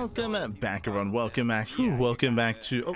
Welcome back, everyone. Welcome back. Welcome back to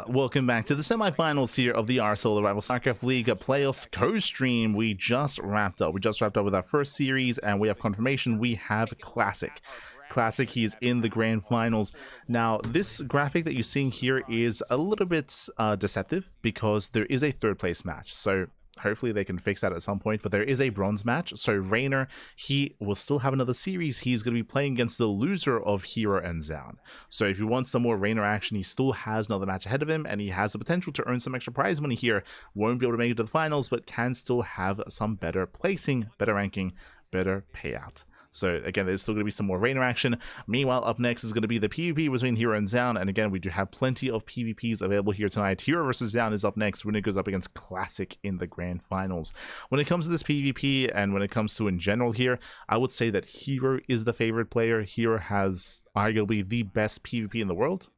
welcome back to the semifinals here of the RSL Rival StarCraft League playoffs co-stream. We just wrapped up. With our first series, and we have confirmation. We have Classic. Classic, he is in the grand finals. Now, this graphic that you're seeing here is a little bit deceptive because there is a third place match. So hopefully they can fix that at some point, but there is a bronze match. So herO, he will still have another series. He's going to be playing against the loser of herO and Zoun. So if you want some more herO action, he still has another match ahead of him, and he has the potential to earn some extra prize money here. Won't be able to make it to the finals, but can still have some better placing, better ranking, better payout. So again, there's still going to be some more herO action. Meanwhile, up next is going to be the PvP between herO and Zoun. And again, we do have plenty of PvPs available here tonight. herO versus Zoun is up next when it goes up against Classic in the grand finals. When it comes to this PvP and when it comes to in general here, I would say that herO is the favorite player. herO has arguably the best PvP in the world.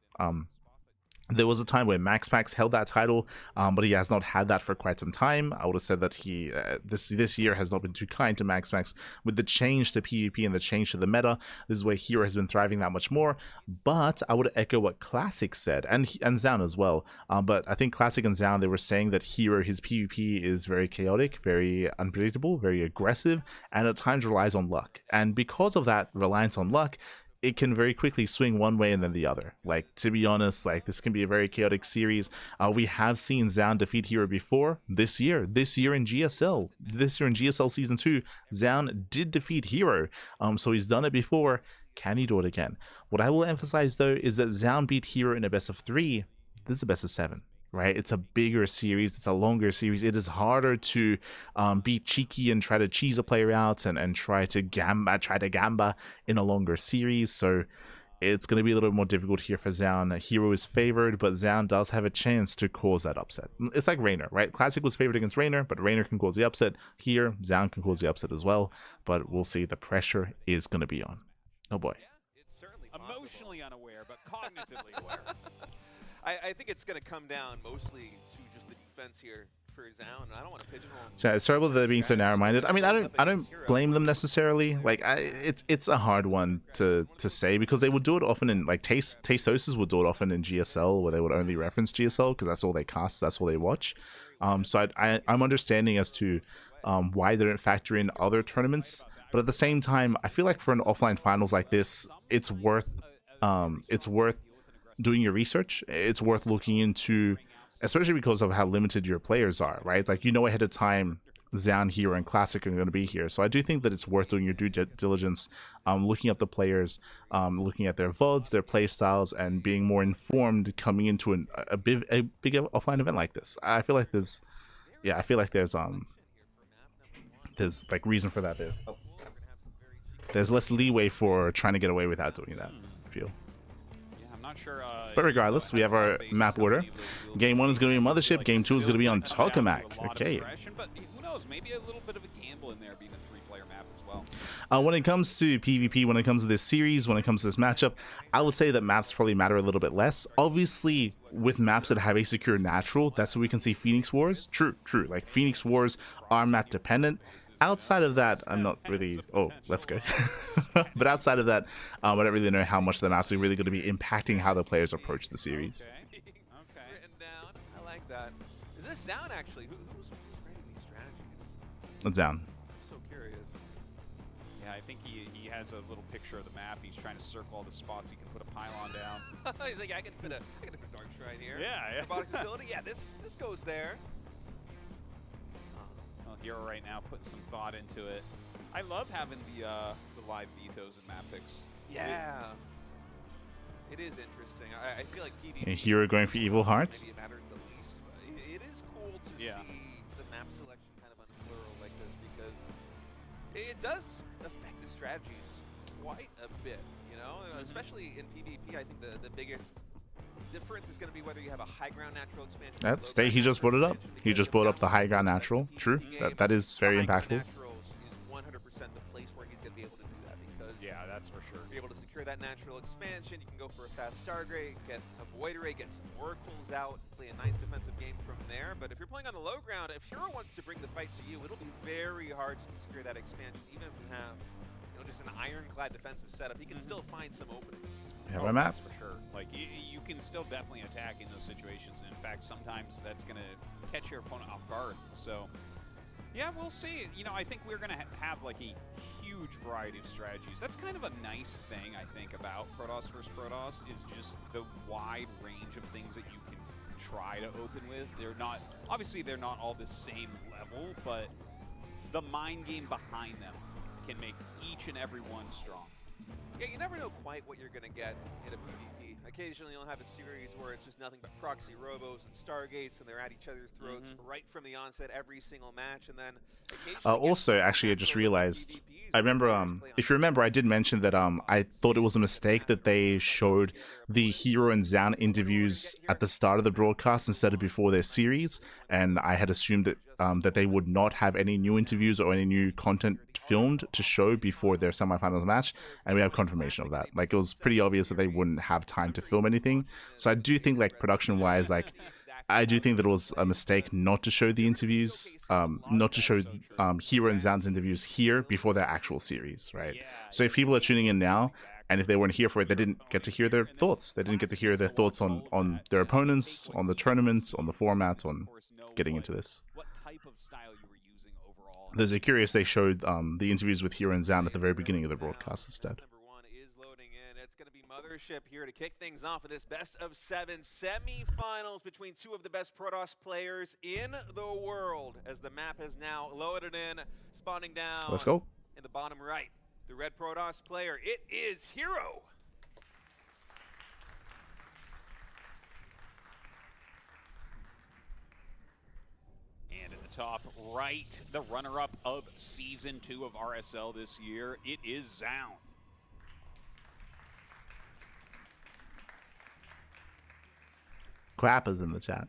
There was a time where MaxPax held that title, but he has not had that for quite some time. I would have said that he this year has not been too kind to MaxPax. With the change to PvP and the change to the meta, this is where herO has been thriving that much more. But I would echo what Classic said, and Zoun as well. But I think Classic and Zoun, they were saying that herO, his PvP is very chaotic, very unpredictable, very aggressive, and at times relies on luck. And because of that reliance on luck, it can very quickly swing one way and then the other. Like, to be honest, like, this can be a very chaotic series. We have seen Zoun defeat herO before this year in GSL. This year in GSL Season 2, Zoun did defeat herO. So he's done it before. Can he do it again? What I will emphasize, though, is that Zoun beat herO in a best of 3. This is a best of 7. Right, it's a bigger series, it's a longer series. It is harder to be cheeky and try to cheese a player out and try to gamba in a longer series. So it's going to be a little bit more difficult here for Zoun. herO is favored, but Zoun does have a chance to cause that upset. It's like herO, right? Classic was favored against herO, but herO can cause the upset. Here, Zoun can cause the upset as well, but we'll see. The pressure is going to be on. Oh boy. It's certainly emotionally unaware, but cognitively aware. I think it's going to come down mostly to just the defense here for Zoun. I don't want to pigeonhole him. So it's terrible that they're being so narrow-minded. I mean, I don't blame them necessarily. Like, it's a hard one to say, because they would do it often in, like, Tasteoses would do it often in GSL, where they would only reference GSL because that's all they cast, that's all they watch. So I'm understanding as to why they don't factor in other tournaments, but at the same time, I feel like for an offline finals like this, it's worth doing your research. It's worth looking into, especially because of how limited your players are, right? Like, you know ahead of time Zoun, herO, and Classic are going to be here. So I do think that it's worth doing your due diligence, looking up the players, looking at their VODs, their play styles, and being more informed coming into a big offline event like this. I feel like there's like reason for that. There's less leeway for trying to get away without doing that, I feel. Sure, but regardless, we have our map order. Game 1 is going to be Mothership. Game 2 is going to be on Tokamak. Okay. But who knows? Maybe a little bit of a gamble in there, being a 3-player map as well. When it comes to PvP, when it comes to this series, when it comes to this matchup, I would say that maps probably matter a little bit less. Obviously, with maps that have a secure natural, that's where we can see Phoenix Wars. True. Like, Phoenix Wars are map dependent. Outside of that, I'm not really... Oh, let's go. But outside of that, I don't really know how much the maps are really going to be impacting how the players approach the series. Okay. Written down. I like that. Is this Zoun, actually? Who's writing these strategies? Let's Zoun. I'm so curious. Yeah, I think he has a little picture of the map. He's trying to circle all the spots he can put a pylon down. He's like, I can fit a dark shrine here. Yeah. Robotic facility. Yeah, this goes there. herO right now putting some thought into it. I love having the live vetoes and map picks. Yeah. It is interesting. I feel like PvP... And herO going for Evil Hearts. Maybe it matters the least. It is cool to see the map selection kind of unfurl like this, because it does affect the strategies quite a bit, you know? Especially in PvP, I think the biggest difference is going to be whether you have a high ground natural expansion. He just brought it up. He just brought up the high ground natural. True. That is very impactful. Naturals is 100% the place where he's going to be able to do that, because that's for sure. You're able to secure that natural expansion. You can go for a fast Stargrade, get a Void Array, get some Oracles out, play a nice defensive game from there. But if you're playing on the low ground, if herO wants to bring the fight to you, it'll be very hard to secure that expansion, even if you have just an ironclad defensive setup. He can still find some openings. We have our maps. That's for sure. Like, you can still definitely attack in those situations. And in fact, sometimes that's going to catch your opponent off guard. So, yeah, we'll see. You know, I think we're going to have, like, a huge variety of strategies. That's kind of a nice thing, I think, about Protoss vs. Protoss, is just the wide range of things that you can try to open with. They're not, obviously, they're not all the same level, but the mind game behind them can make each and every one strong. Yeah, you never know quite what you're going to get in a PvP. Occasionally you'll have a series where it's just nothing but proxy robos and Stargates, and they're at each other's throats right from the onset every single match, and then also, actually, I just realized, I remember, if you remember, I did mention that I thought it was a mistake that they showed the herO and Zoun interviews at the start of the broadcast instead of before their series, and I had assumed that that they would not have any new interviews or any new content filmed to show before their semifinals match, and we have confirmation of that. Like, it was pretty obvious that they wouldn't have time to film anything, so I do think, like, production-wise, like, I do think that it was a mistake not to show the interviews, not to show herO and Zoun's interviews here before their actual series, right? So if people are tuning in now, and if they weren't here for it, they didn't get to hear their thoughts. They didn't get to hear their thoughts on their opponents, on the tournaments, on the format, on getting into this. There's a curious they showed the interviews with herO and Zoun at the very beginning of the broadcast instead. It's going to be Mothership here to kick things off in this best-of-7 semi-finals between two of the best Protoss players in the world, as the map has now loaded in, spawning down. Let's go. In the bottom right, the red Protoss player, it is herO. And in the top right, the runner-up of Season 2 of RSL this year, it is Zoun. Clappers in the chat.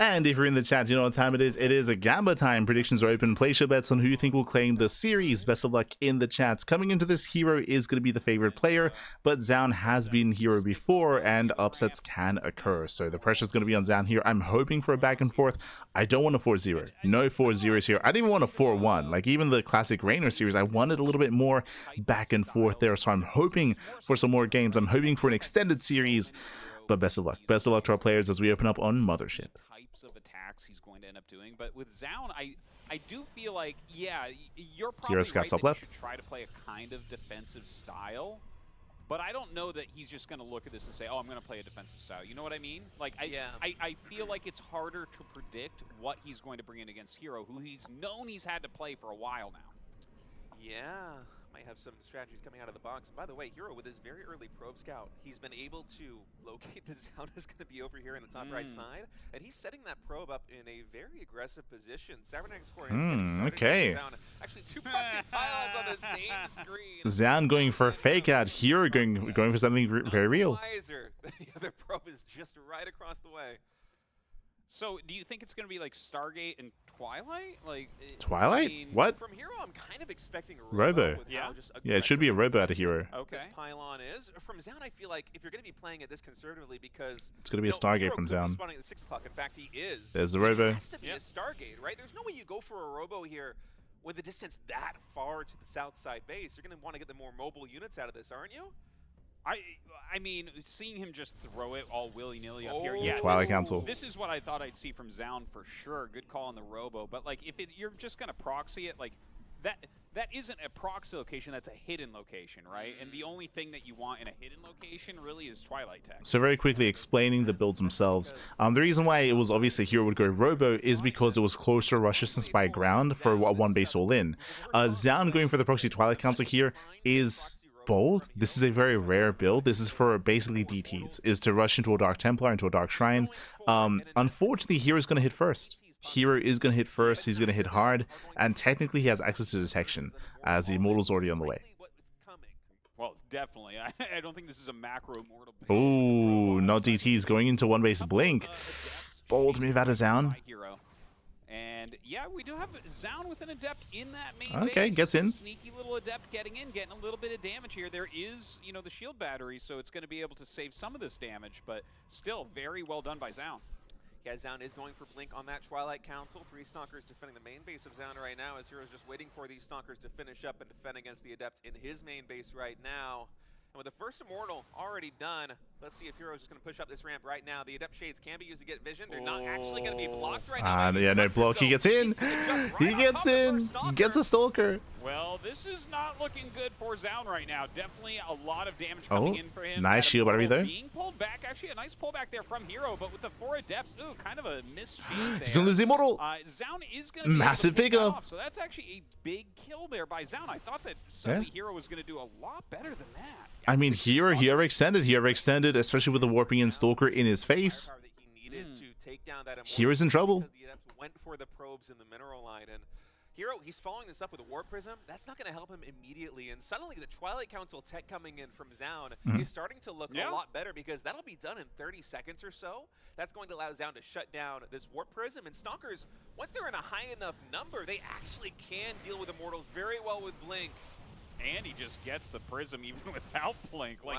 And if you're in the chat, you know what time it is. It is a Gamba time. Predictions are open. Place your bets on who you think will claim the series. Best of luck in the chats. Coming into this, herO is going to be the favorite player, but Zoun has been herO before, and upsets can occur. So the pressure is going to be on Zoun here. I'm hoping for a back and forth. I don't want a 4-0. No 4-0s here. I didn't even want a 4-1. Like, even the classic Raynor series, I wanted a little bit more back and forth there. So I'm hoping for some more games. I'm hoping for an extended series. But best of luck. Best of luck to our players as we open up on Mothership. Types of attacks he's going to end up doing, but with Zoun, I do feel like, yeah, you're probably right that you should try to play a kind of defensive style, but I don't know that he's just going to look at this and say, oh, I'm going to play a defensive style. You know what I mean? Like, I feel like it's harder to predict what he's going to bring in against herO, who he's known he's had to play for a while now. Yeah. Might have some strategies coming out of the box. By the way, herO, with his very early probe scout, he's been able to locate the Zoun is going to be over here in the top right side, and he's setting that probe up in a very aggressive position. Cybernetics score okay. Actually, two proxy pylons on the same screen. Zoun going for a fake out, herO going for something very real. The other probe is just right across the way. So, do you think it's going to be like Stargate and Twilight? Like Twilight? I mean, what? From herO, I'm kind of expecting a robo. Yeah, it should be a robo out of herO. Okay. This pylon is from Zoun. I feel like if you're going to be playing it this conservatively, because it's going to be a Stargate from Zoun. Spawning at 6 o'clock. In fact, he is. There's the robo. It has to be a Stargate, right? There's no way you go for a robo here with the distance that far to the south side base. You're going to want to get the more mobile units out of this, aren't you? I mean, seeing him just throw it all willy-nilly up here. Yeah, Twilight Council. This is what I thought I'd see from Zoun for sure. Good call on the robo. But, like, if you're just going to proxy it, like, that isn't a proxy location. That's a hidden location, right? And the only thing that you want in a hidden location really is Twilight Tech. So very quickly explaining the builds themselves. The reason why it was obviously herO would go robo is because it was closer rush distance by ground for one base all in. Zoun going for the proxy Twilight Council here is bold. This is a very rare build. This is for basically DTs, is to rush into a Dark Templar, into a Dark Shrine. Unfortunately, hero's going to hit first. herO is going to hit first. He's going to hit hard, and technically he has access to detection, as the Immortal's already on the way. Well, definitely. I don't think this is a macro Immortal. Ooh, not DTs going into one base blink. Bold move out of Zoun. And yeah, we do have Zoun with an Adept in that main okay, base. Gets in. Sneaky little Adept getting in, getting a little bit of damage here. There is, you know, the shield battery, so it's going to be able to save some of this damage, but still very well done by Zoun. Yeah, Zoun is going for Blink on that Twilight Council. 3 Stalkers defending the main base of Zoun right now, as hero's just waiting for these Stalkers to finish up and defend against the Adept in his main base right now. And with the first Immortal already done, let's see if herO's just going to push up this ramp right now. The Adept Shades can be used to get vision. They're not actually going to be blocked right now. Yeah, no block. He gets in. He gets in. Gets a Stalker. Well, this is not looking good for Zoun right now. Definitely a lot of damage coming in for him. Nice shield battery there. Being pulled back. Actually, a nice pullback there from herO, but with the 4 Adepts, ooh, kind of a missed shield there. He's going to lose the Immortal. Zoun is going to be massive pickup. So that's actually a big kill there by Zoun. I thought that suddenly herO was going to do a lot better than that. I mean, herO extended, especially with the warping in Stalker in his face. herO's in trouble. Because the Adepts went for the probes in the mineral line, and herO, he's following this up with a Warp Prism. That's not going to help him immediately, and suddenly the Twilight Council tech coming in from Zoun is starting to look a lot better, because that'll be done in 30 seconds or so. That's going to allow Zoun to shut down this Warp Prism, and Stalkers, once they're in a high enough number, they actually can deal with Immortals very well with Blink. And he just gets the Prism even without Blink. Like,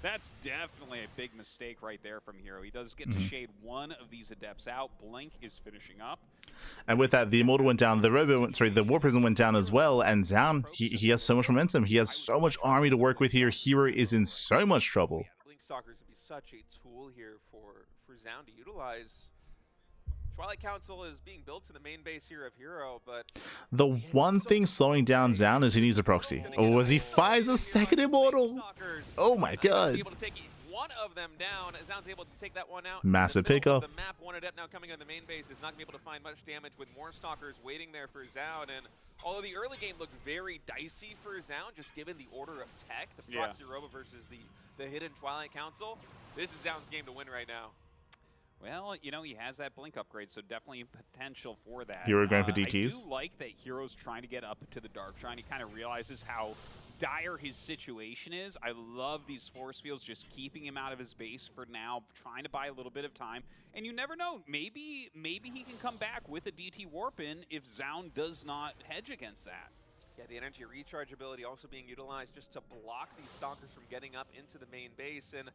that's definitely a big mistake right there from herO. He does get to shade one of these Adepts out. Blink is finishing up. And with that, the Immortal went down, the Warp Prism went down as well, and Zoun, he has so much momentum. He has so much army to work with here. herO is in so much trouble. Yeah, Blink Stalkers would be such a tool here for Zoun to utilize. Twilight Council is being built to the main base here of herO, but the one thing slowing down Zoun is he needs a proxy. Oh, as he finds a second Immortal. Oh my god. Able to take one of them down. Zoun's able to take that one out. Massive pickup. The map, one Adept now coming on the main base is not going to be able to find much damage with more Stalkers waiting there for Zoun. And although the early game looked very dicey for Zoun, just given the order of tech, the proxy robo versus the hidden Twilight Council, this is Zoun's game to win right now. Well, you know, he has that Blink upgrade, so definitely potential for that. herO going for DTs? I do like that herO's trying to get up to the Dark Shrine. He kind of realizes how dire his situation is. I love these force fields, just keeping him out of his base for now, trying to buy a little bit of time. And you never know, maybe he can come back with a DT warp in if Zoun does not hedge against that. Yeah, the energy recharge ability also being utilized just to block these Stalkers from getting up into the main base. And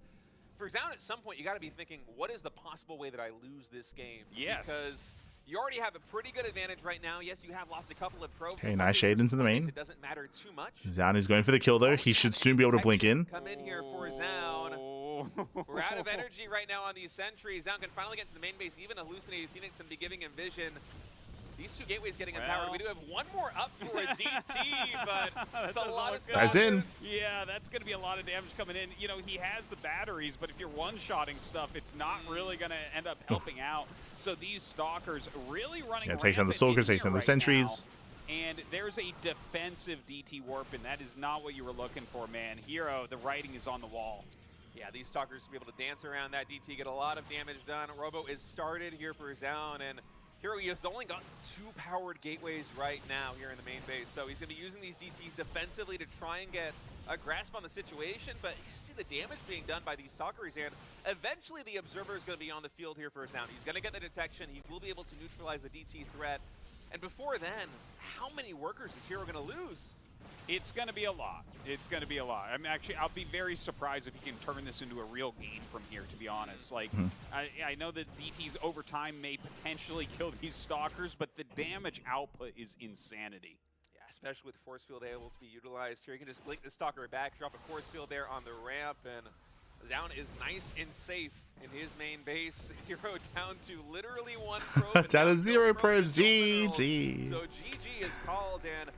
for Zoun, at some point, you got to be thinking, what is the possible way that I lose this game? Yes. Because you already have a pretty good advantage right now. Yes, you have lost a couple of probes. Okay, nice shade into the main. It doesn't matter too much. Zoun is going for the kill there. He should soon be able to blink in. Come in here for Zoun. We're out of energy right now on these sentries. Zoun can finally get to the main base, even hallucinated Phoenix and be giving him vision. These two gateways getting empowered. We do have one more up for a DT, but that's a lot of Dives in. Yeah, that's going to be a lot of damage coming in. You know, he has the batteries, but if you're one-shotting stuff, it's not really going to end up helping out. So these Stalkers really running around. Takes on the Stalkers, takes on the sentries. And there's a defensive DT warp, and that is not what you were looking for, man. herO, the writing is on the wall. Yeah, these Stalkers will be able to dance around that DT, get a lot of damage done. Robo is started here for Zoun, and herO, he has only got 2 powered gateways right now here in the main base. So he's going to be using these DTs defensively to try and get a grasp on the situation. But you see the damage being done by these Stalkers, and eventually the Observer is going to be on the field here for Zoun. He's going to get the detection. He will be able to neutralize the DT threat. And before then, how many workers is herO going to lose? It's going to be a lot. It's going to be a lot. I mean, actually, I'll be very surprised if he can turn this into a real game from here, to be honest. Like, I know that DTs over time may potentially kill these Stalkers, but the damage output is insanity. Yeah, especially with force field able to be utilized here. You can just blink the Stalker back, drop a force field there on the ramp, and Zoun is nice and safe in his main base. herO down to literally 1 probe. Down to 0 probes. GG. So GG is called, and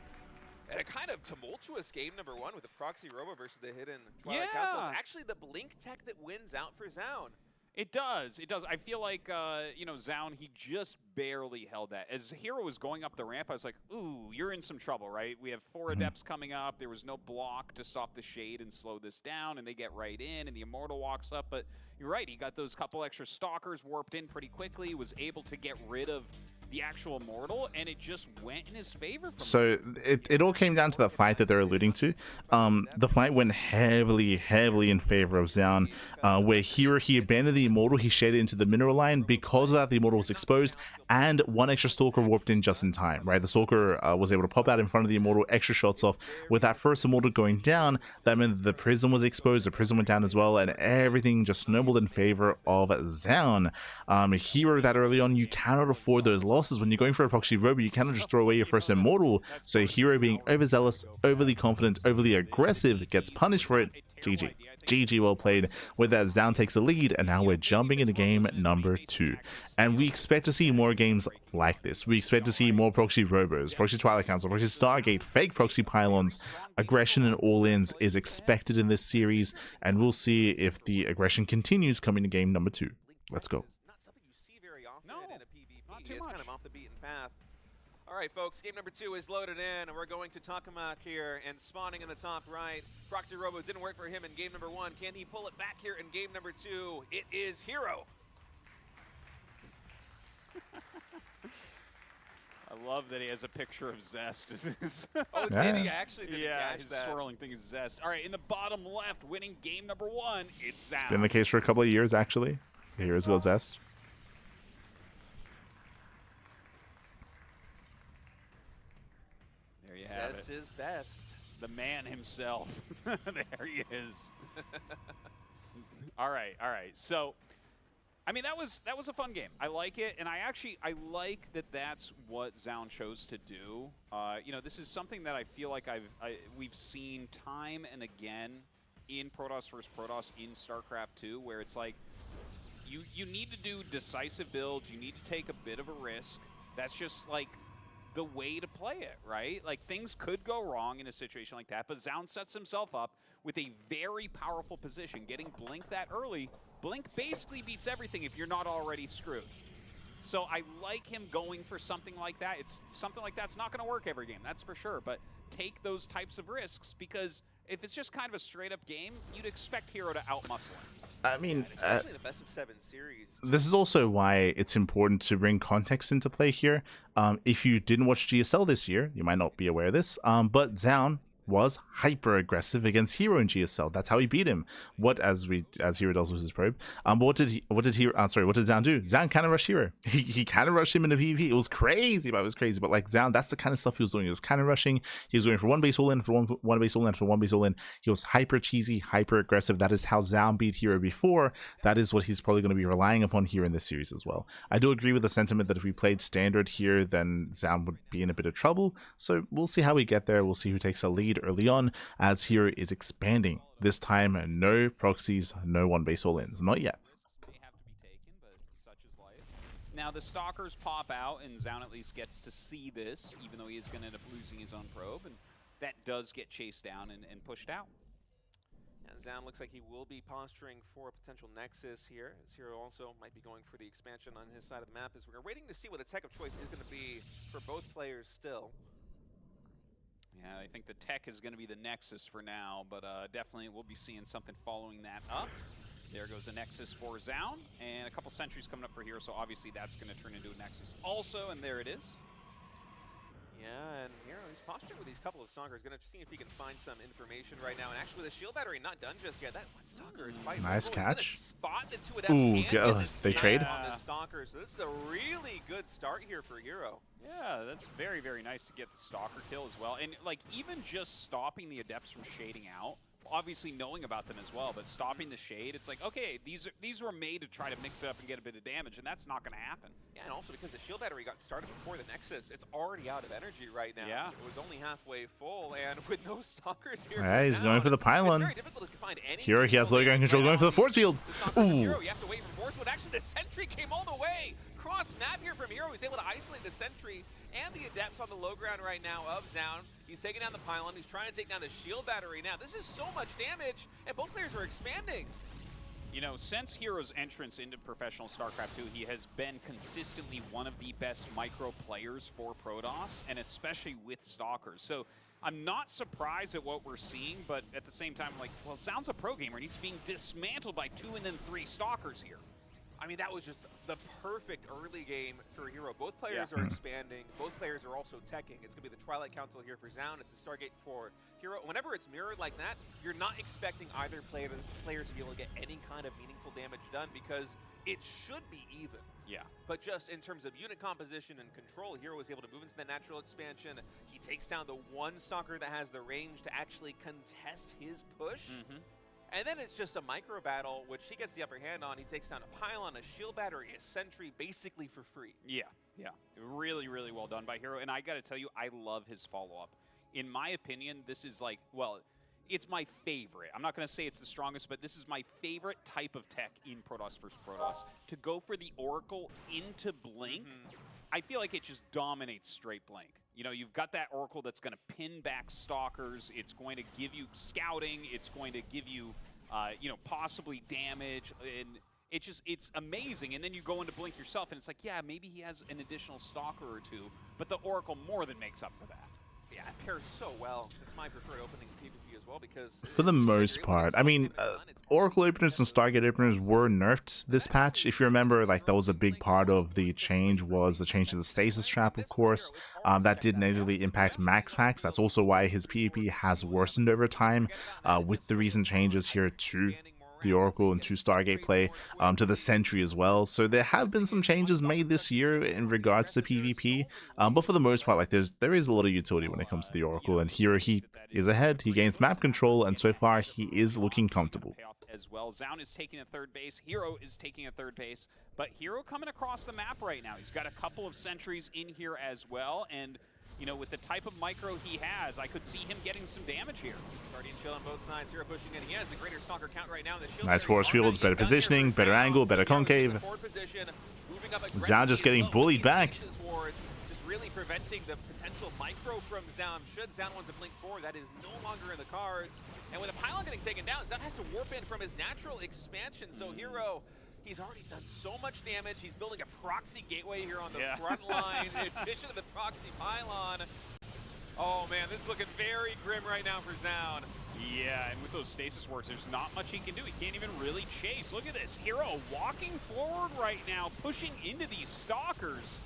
a kind of tumultuous game number 1 with the proxy robo versus the hidden Twilight Council. It's actually the blink tech that wins out for Zoun. It does. It does. I feel like, you know, Zoun, he just barely held that. As herO was going up the ramp, I was like, ooh, you're in some trouble, right? We have 4 Adepts coming up. There was no block to stop the shade and slow this down, and they get right in, and the Immortal walks up. But you're right. He got those couple extra Stalkers warped in pretty quickly. He was able to get rid of the actual Immortal, and it just went in his favor. So it all came down to the fight that they're alluding to. The fight went heavily in favor of Zoun, where herO, he abandoned the Immortal, he shaded into the mineral line. Because of that, the Immortal was exposed, and 1 extra Stalker warped in just in time, right? The Stalker was able to pop out in front of the Immortal, extra shots off. With that first Immortal going down, that meant that the Prism was exposed, the Prism went down as well, and everything just snowballed in favor of Zoun. herO, that early on, you cannot afford those losses. bosses, when you're going for a proxy robo, you cannot just throw away your first immortal. So herO being overzealous, overly confident, overly aggressive, gets punished for it. GG. GG, well played. With that, Zoun takes the lead, and now we're jumping into game number 2. And we expect to see more games like this. We expect to see more proxy robos, proxy Twilight Council, proxy Stargate, fake proxy pylons. Aggression and all-ins is expected in this series, and we'll see if the aggression continues coming to game number 2. Let's go. Not something you see very often in a PvP. not too It's much. kind of off the beaten path. All right, folks, game number 2 is loaded in, and we're going to Tokamak here, and spawning in the top right. Proxy Robo didn't work for him in game number 1. Can he pull it back here in game number 2? It is herO. I love that he has a picture of Zest. Oh, Yeah. did he? I actually didn't yeah, catch his that. swirling thing is Zest. All right, in the bottom left, winning game number 1, it's Zoun. Been the case for a couple of years, actually. Here's Gold Zest. There you have Zest it. is best. The man himself. There he is. All right. So, I mean, that was a fun game. I like it, and I like that that's what Zoun chose to do. You know, this is something that I feel like we've seen time and again in Protoss vs. Protoss in StarCraft 2, where it's like you need to do decisive builds. You need to take a bit of a risk. That's just like the way to play it, right? Like, things could go wrong in a situation like that, but Zoun sets himself up with a very powerful position. Getting Blink that early, Blink basically beats everything if you're not already screwed. So I like him going for something like that. It's something like that's not going to work every game, that's for sure, but take those types of risks, because if it's just kind of a straight-up game, you'd expect herO to outmuscle him. I mean, Especially in the best of 7 series. this is also why it's important to bring context into play here. If you didn't watch GSL this year, you might not be aware of this, but Zoun was hyper aggressive against herO in GSL. That's how he beat him. As herO does with his probe. But what did Zoun do? Zoun kind of rushed herO. He kind of rushed him in a PvP. It was crazy, but like Zoun, that's the kind of stuff he was doing. He was kind of rushing. He was going for one base all in, for one base all in, for one base all in. He was hyper cheesy, hyper aggressive. That is how Zoun beat herO before. That is what he's probably going to be relying upon here in this series as well. I do agree with the sentiment that if we played standard here, then Zoun would be in a bit of trouble. So we'll see how we get there. We'll see who takes a lead early on, as herO is expanding. This time, no proxies, no one base all-ins. Not yet. May have to be taken, but such is life. Now the Stalkers pop out, and Zoun at least gets to see this, even though he is going to end up losing his own probe, and that does get chased down and pushed out. And Zoun looks like he will be posturing for a potential Nexus here, as herO also might be going for the expansion on his side of the map, as we're waiting to see what the tech of choice is going to be for both players still. Yeah, I think the tech is going to be the Nexus for now, but definitely we'll be seeing something following that up. There goes a Nexus for Zoun, and a couple sentries coming up for here, so obviously that's going to turn into a Nexus also, and there it is. Yeah, and herO, he's posturing with these couple of Stalkers, going to see if he can find some information right now. And actually, with the shield battery not done just yet, that one Stalker is quite Nice vulnerable. He's catch. Spot the two adepts Ooh, and get the they snipe trade? on the Stalker. So this is a really good start here for herO. Yeah, that's very, very nice to get the Stalker kill as well. And, like, even just stopping the Adepts from shading out, obviously knowing about them as well, but stopping the shade, it's like, okay, these were made to try to mix it up and get a bit of damage, and that's not going to happen. Yeah, and also because the shield battery got started before the Nexus, it's already out of energy right now. Yeah. It was only halfway full, and with no Stalkers here. Yeah, he's going for the It's pylon. very difficult to find any herO, he has low ground control, going for the force field. The Stalkers from Ooh. herO, you have to wait for force field. Actually, the sentry came all the way. Cross map here from herO. He's able to isolate the sentry and the adepts on the low ground right now of Zoun. He's taking down the pylon. He's trying to take down the shield battery now. This is so much damage, and both players are expanding. You know, since herO's entrance into professional StarCraft 2, he has been consistently one of the best micro players for Protoss, and especially with Stalkers. So I'm not surprised at what we're seeing, but at the same time, like, well, Zoun's a pro gamer, and he's being dismantled by 2 and then 3 Stalkers here. I mean, that was just the perfect early game for herO. Both players are expanding. Both players are also teching. It's going to be the Twilight Council here for Zoun. It's the Stargate for herO. Whenever it's mirrored like that, you're not expecting either players to be able to get any kind of meaningful damage done, because it should be even. Yeah. But just in terms of unit composition and control, herO was able to move into the natural expansion. He takes down the one Stalker that has the range to actually contest his push. And then it's just a micro battle, which he gets the upper hand on. He takes down a pylon, a shield battery, a sentry, basically for free. Yeah, yeah. Really, really well done by herO. And I got to tell you, I love his follow-up. In my opinion, this is like, well, it's my favorite. I'm not going to say it's the strongest, but this is my favorite type of tech in Protoss vs. Protoss. To go for the Oracle into Blink, I feel like it just dominates straight Blink. You know, you've got that Oracle that's going to pin back Stalkers. It's going to give you scouting. It's going to give you, you know, possibly damage. And it's amazing. And then you go into Blink yourself, and it's like, yeah, maybe he has an additional Stalker or two, but the Oracle more than makes up for that. Yeah, it pairs so well. It's my preferred opening in PvP as well because... For the most part. I mean, Oracle openers and Stargate openers were nerfed this patch. If you remember, like, that was a big part of the change, was the change to the Stasis Trap, of course. That did negatively impact Max Packs. That's also why his PvP has worsened over time with the recent changes here to the Oracle and to Stargate play, to the Sentry as well. So there have been some changes made this year in regards to PvP, but for the most part, like, there is a lot of utility when it comes to the Oracle, and here he is ahead. He gains map control, and so far he is looking comfortable. As well, Zoun is taking a third base, herO is taking a third base, but herO coming across the map right now. He's got a couple of sentries in here as well, and you know, with the type of micro he has, I could see him getting some damage here. Guardian chill on both sides. herO pushing in. He has the greater stalker count right now. Nice force fields, better positioning, better angle, better concave. Zoun just getting bullied back. Just really preventing the potential micro from Zoun. Should Zoun want to blink forward, that is no longer in the cards. And with a pylon getting taken down, Zoun has to warp in from his natural expansion. So herO, he's already done so much damage. He's building a proxy gateway here on the front line, in addition to the proxy pylon. Oh man, this is looking very grim right now for Zoun. Yeah, and with those stasis wards, there's not much he can do. He can't even really chase. Look at this, herO walking forward right now, pushing into these stalkers.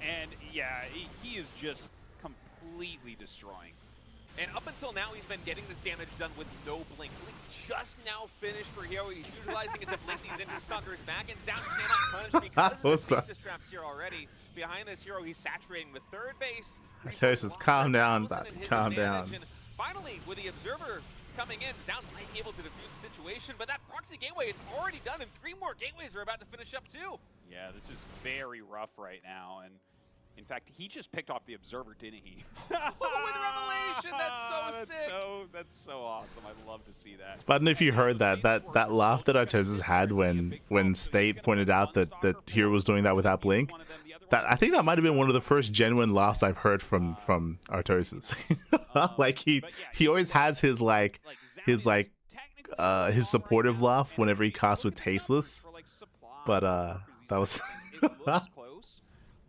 And yeah, he is just completely destroying. And up until now, he's been getting this damage done with no blink. Blink just now finished for herO. He's utilizing it to blink these interstalkers back, and Zoun cannot punish because of the stasis traps here already. Behind this herO, he's saturating the third base. Artosis, calm down, calm down. And finally, with the Observer coming in, Zoun might be able to defuse the situation, but that proxy gateway, it's already done, and 3 more gateways are about to finish up too. Yeah, this is very rough right now, and in fact, he just picked off the Observer, didn't he? Oh, with Revelation, that's so sick. That's so awesome. I love to see that. I don't know if you heard that laugh that Artosis had when State pointed out that herO was doing that without blink. I think that might have been one of the first genuine laughs I've heard from Artosis. Like he always has his his supportive laugh whenever he casts with Tasteless. But that was close.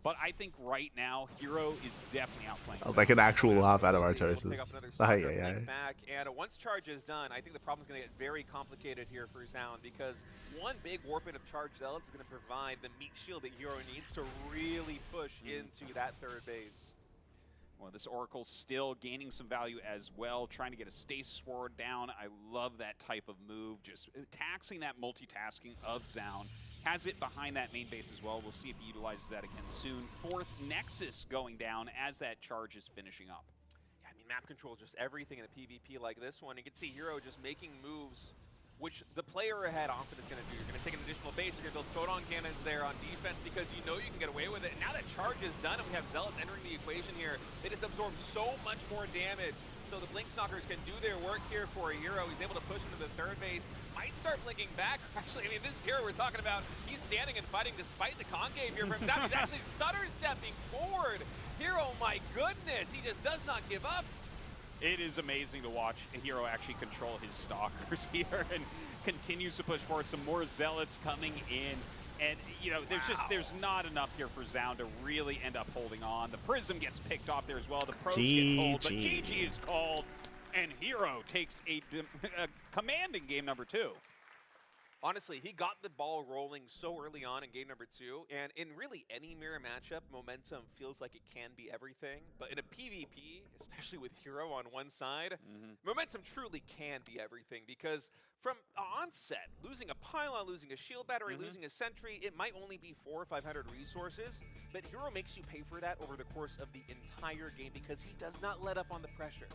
But I think right now, herO is definitely outplaying. That was like an actual laugh out of Artosis. Back, and once charge is done, I think the problem's going to get very complicated here for Zoun, because one big warping of charge zealots is going to provide the meat shield that herO needs to really push into that third base. Well, this Oracle's still gaining some value as well, trying to get a stasis ward down. I love that type of move, just taxing that multitasking of Zoun. Has it behind that main base as well. We'll see if he utilizes that again soon. 4th Nexus going down as that charge is finishing up. Yeah, I mean, map control is just everything in a PvP like this one. You can see herO just making moves, which the player ahead often is going to do. You're going to take an additional base, you're going to build photon cannons there on defense because you know you can get away with it. And now that charge is done and we have Zealots entering the equation here, they just absorb so much more damage. So the Blink Stalkers can do their work here for herO. He's able to push into the third base. Might start blinking back. Actually, I mean, this is herO we're talking about. He's standing and fighting despite the concave here from Zoun. He's actually stutter stepping forward. herO, my goodness, he just does not give up. It is amazing to watch herO actually control his stalkers here and continues to push forward. Some more zealots coming in. And, you know, there's not enough here for Zoun to really end up holding on. The Prism gets picked off there as well. The probes get pulled, but GG is called. And herO takes a commanding game number 2. Honestly, he got the ball rolling so early on in game number 2, and in really any mirror matchup, momentum feels like it can be everything. But in a PvP, especially with herO on one side, momentum truly can be everything, because from onset, losing a pylon, losing a shield battery, losing a sentry, it might only be 400 or 500 resources, but herO makes you pay for that over the course of the entire game because he does not let up on the pressure.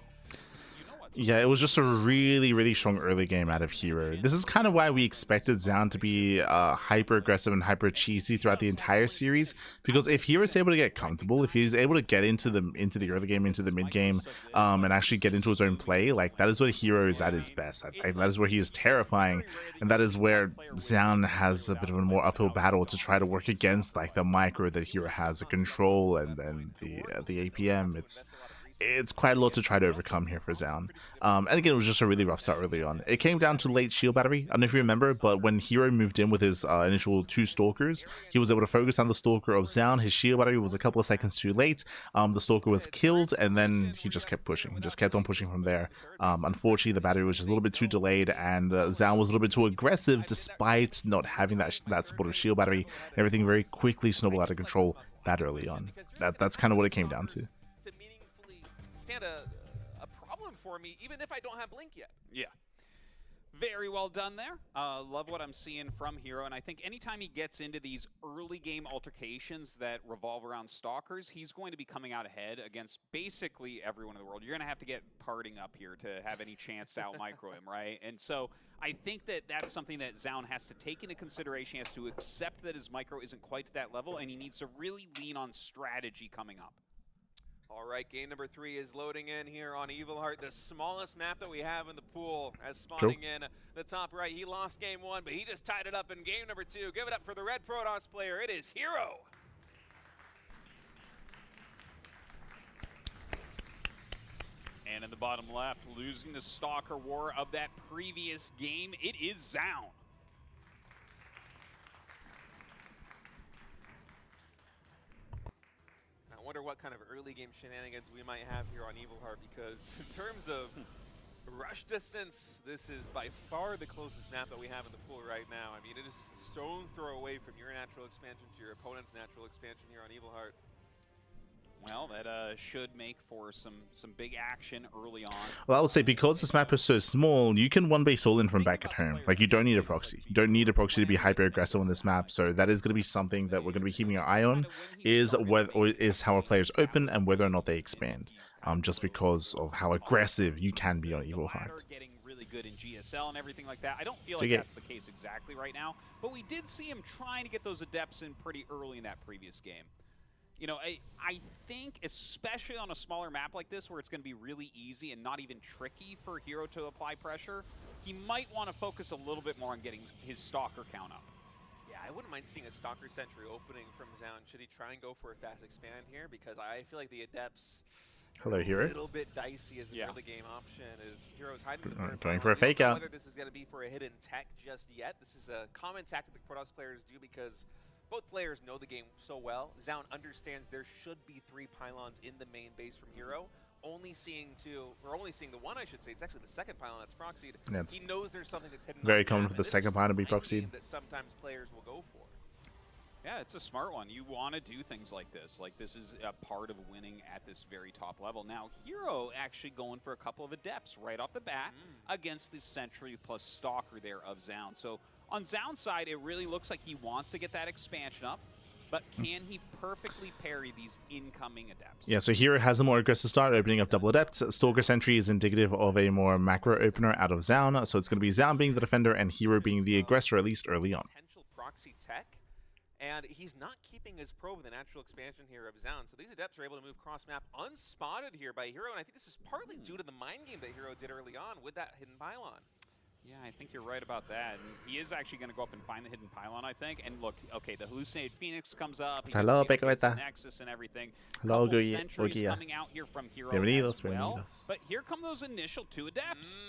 Yeah, it was just a really, really strong early game out of herO. This is kind of why we expected Zoun to be hyper aggressive and hyper cheesy throughout the entire series. Because if he was able to get comfortable, if he's able to get into the early game, into the mid game, and actually get into his own play, like that is what herO is at his best. That is where he is terrifying, and that is where Zoun has a bit of a more uphill battle to try to work against like the micro that herO has, the control and the APM. It's quite a lot to try to overcome here for Zoun. And again, it was just a really rough start early on. It came down to late shield battery. I don't know if you remember, but when herO moved in with his initial 2 stalkers, he was able to focus on the stalker of Zoun. His shield battery was a couple of seconds too late. The stalker was killed, and then he just kept pushing. He just kept on pushing from there. Unfortunately, the battery was just a little bit too delayed, and Zoun was a little bit too aggressive despite not having that supportive shield battery. Everything very quickly snowballed out of control that early on. That's kind of what it came down to. Stand a problem for me, even if I don't have Blink yet. Yeah. Very well done there. Love what I'm seeing from herO, and I think anytime he gets into these early game altercations that revolve around stalkers, he's going to be coming out ahead against basically everyone in the world. You're going to have to get parting up here to have any chance to out-micro him, right? And so I think that that's something that Zoun has to take into consideration. He has to accept that his micro isn't quite to that level, and he needs to really lean on strategy coming up. All right, game number 3 is loading in here on evilheart, the smallest map that we have in the pool, as spawning in the top right. He lost game 1, but he just tied it up in game number 2. Give it up for the red Protoss player. It is herO. And in the bottom left, losing the stalker war of that previous game, it is Zoun. I wonder what kind of early game shenanigans we might have here on evilheart, because in terms of rush distance, this is by far the closest map that we have in the pool right now. I mean, it is just a stone's throw away from your natural expansion to your opponent's natural expansion here on evilheart. Well, that should make for some big action early on. Well, I would say because this map is so small, you can one-base all in from back at home. Like, you don't need a proxy. You don't need a proxy to be hyper-aggressive on this map, so that is going to be something that we're going to be keeping our eye on, is how our players open and whether or not they expand, just because of how aggressive you can be on evilheart. Getting really good in GSL and everything like that. I don't feel like that's the case exactly right now, but we did see him trying to get those adepts in pretty early in that previous game. You know, I think, especially on a smaller map like this, where it's going to be really easy and not even tricky for herO to apply pressure, he might want to focus a little bit more on getting his stalker count up. Yeah, I wouldn't mind seeing a stalker sentry opening from Zoun. Should he try and go for a fast expand here? Because I feel like the adepts Hello, herO. a little bit dicey as an early game option. Is herO's hiding the going for a fake out. Whether this is going to be for a hidden tech just yet. This is a common tactic that Protoss players do because both players know the game so well. Zoun understands there should be 3 pylons in the main base from herO. Only seeing the one, I should say. It's actually the second pylon that's proxied. Yeah, he knows there's something that's hidden. very common for the second pylon to be proxied. That sometimes players will go for. Yeah, it's a smart one. You want to do things like this. Like, this is a part of winning at this very top level. Now, herO actually going for a couple of adepts right off the bat against the sentry plus stalker there of Zoun. So on Zoun's side, it really looks like he wants to get that expansion up, but can he perfectly parry these incoming adepts? Yeah, so herO has a more aggressive start, opening up double adepts. Stalker Sentry is indicative of a more macro opener out of Zoun, so it's going to be Zoun being the defender and herO being the aggressor, at least early on. Potential proxy tech, and he's not keeping his probe in the natural expansion here of Zoun, so these adepts are able to move cross-map unspotted here by herO, and I think this is partly due to the mind game that herO did early on with that hidden pylon. Yeah, I think you're right about that. And he is actually going to go up and find the hidden pylon, I think. And look, okay, the hallucinated Phoenix comes up. Hello, Pecorita. Nexus and everything. Hello, Sentries coming out here from herO as well. But here come those initial 2 adepts.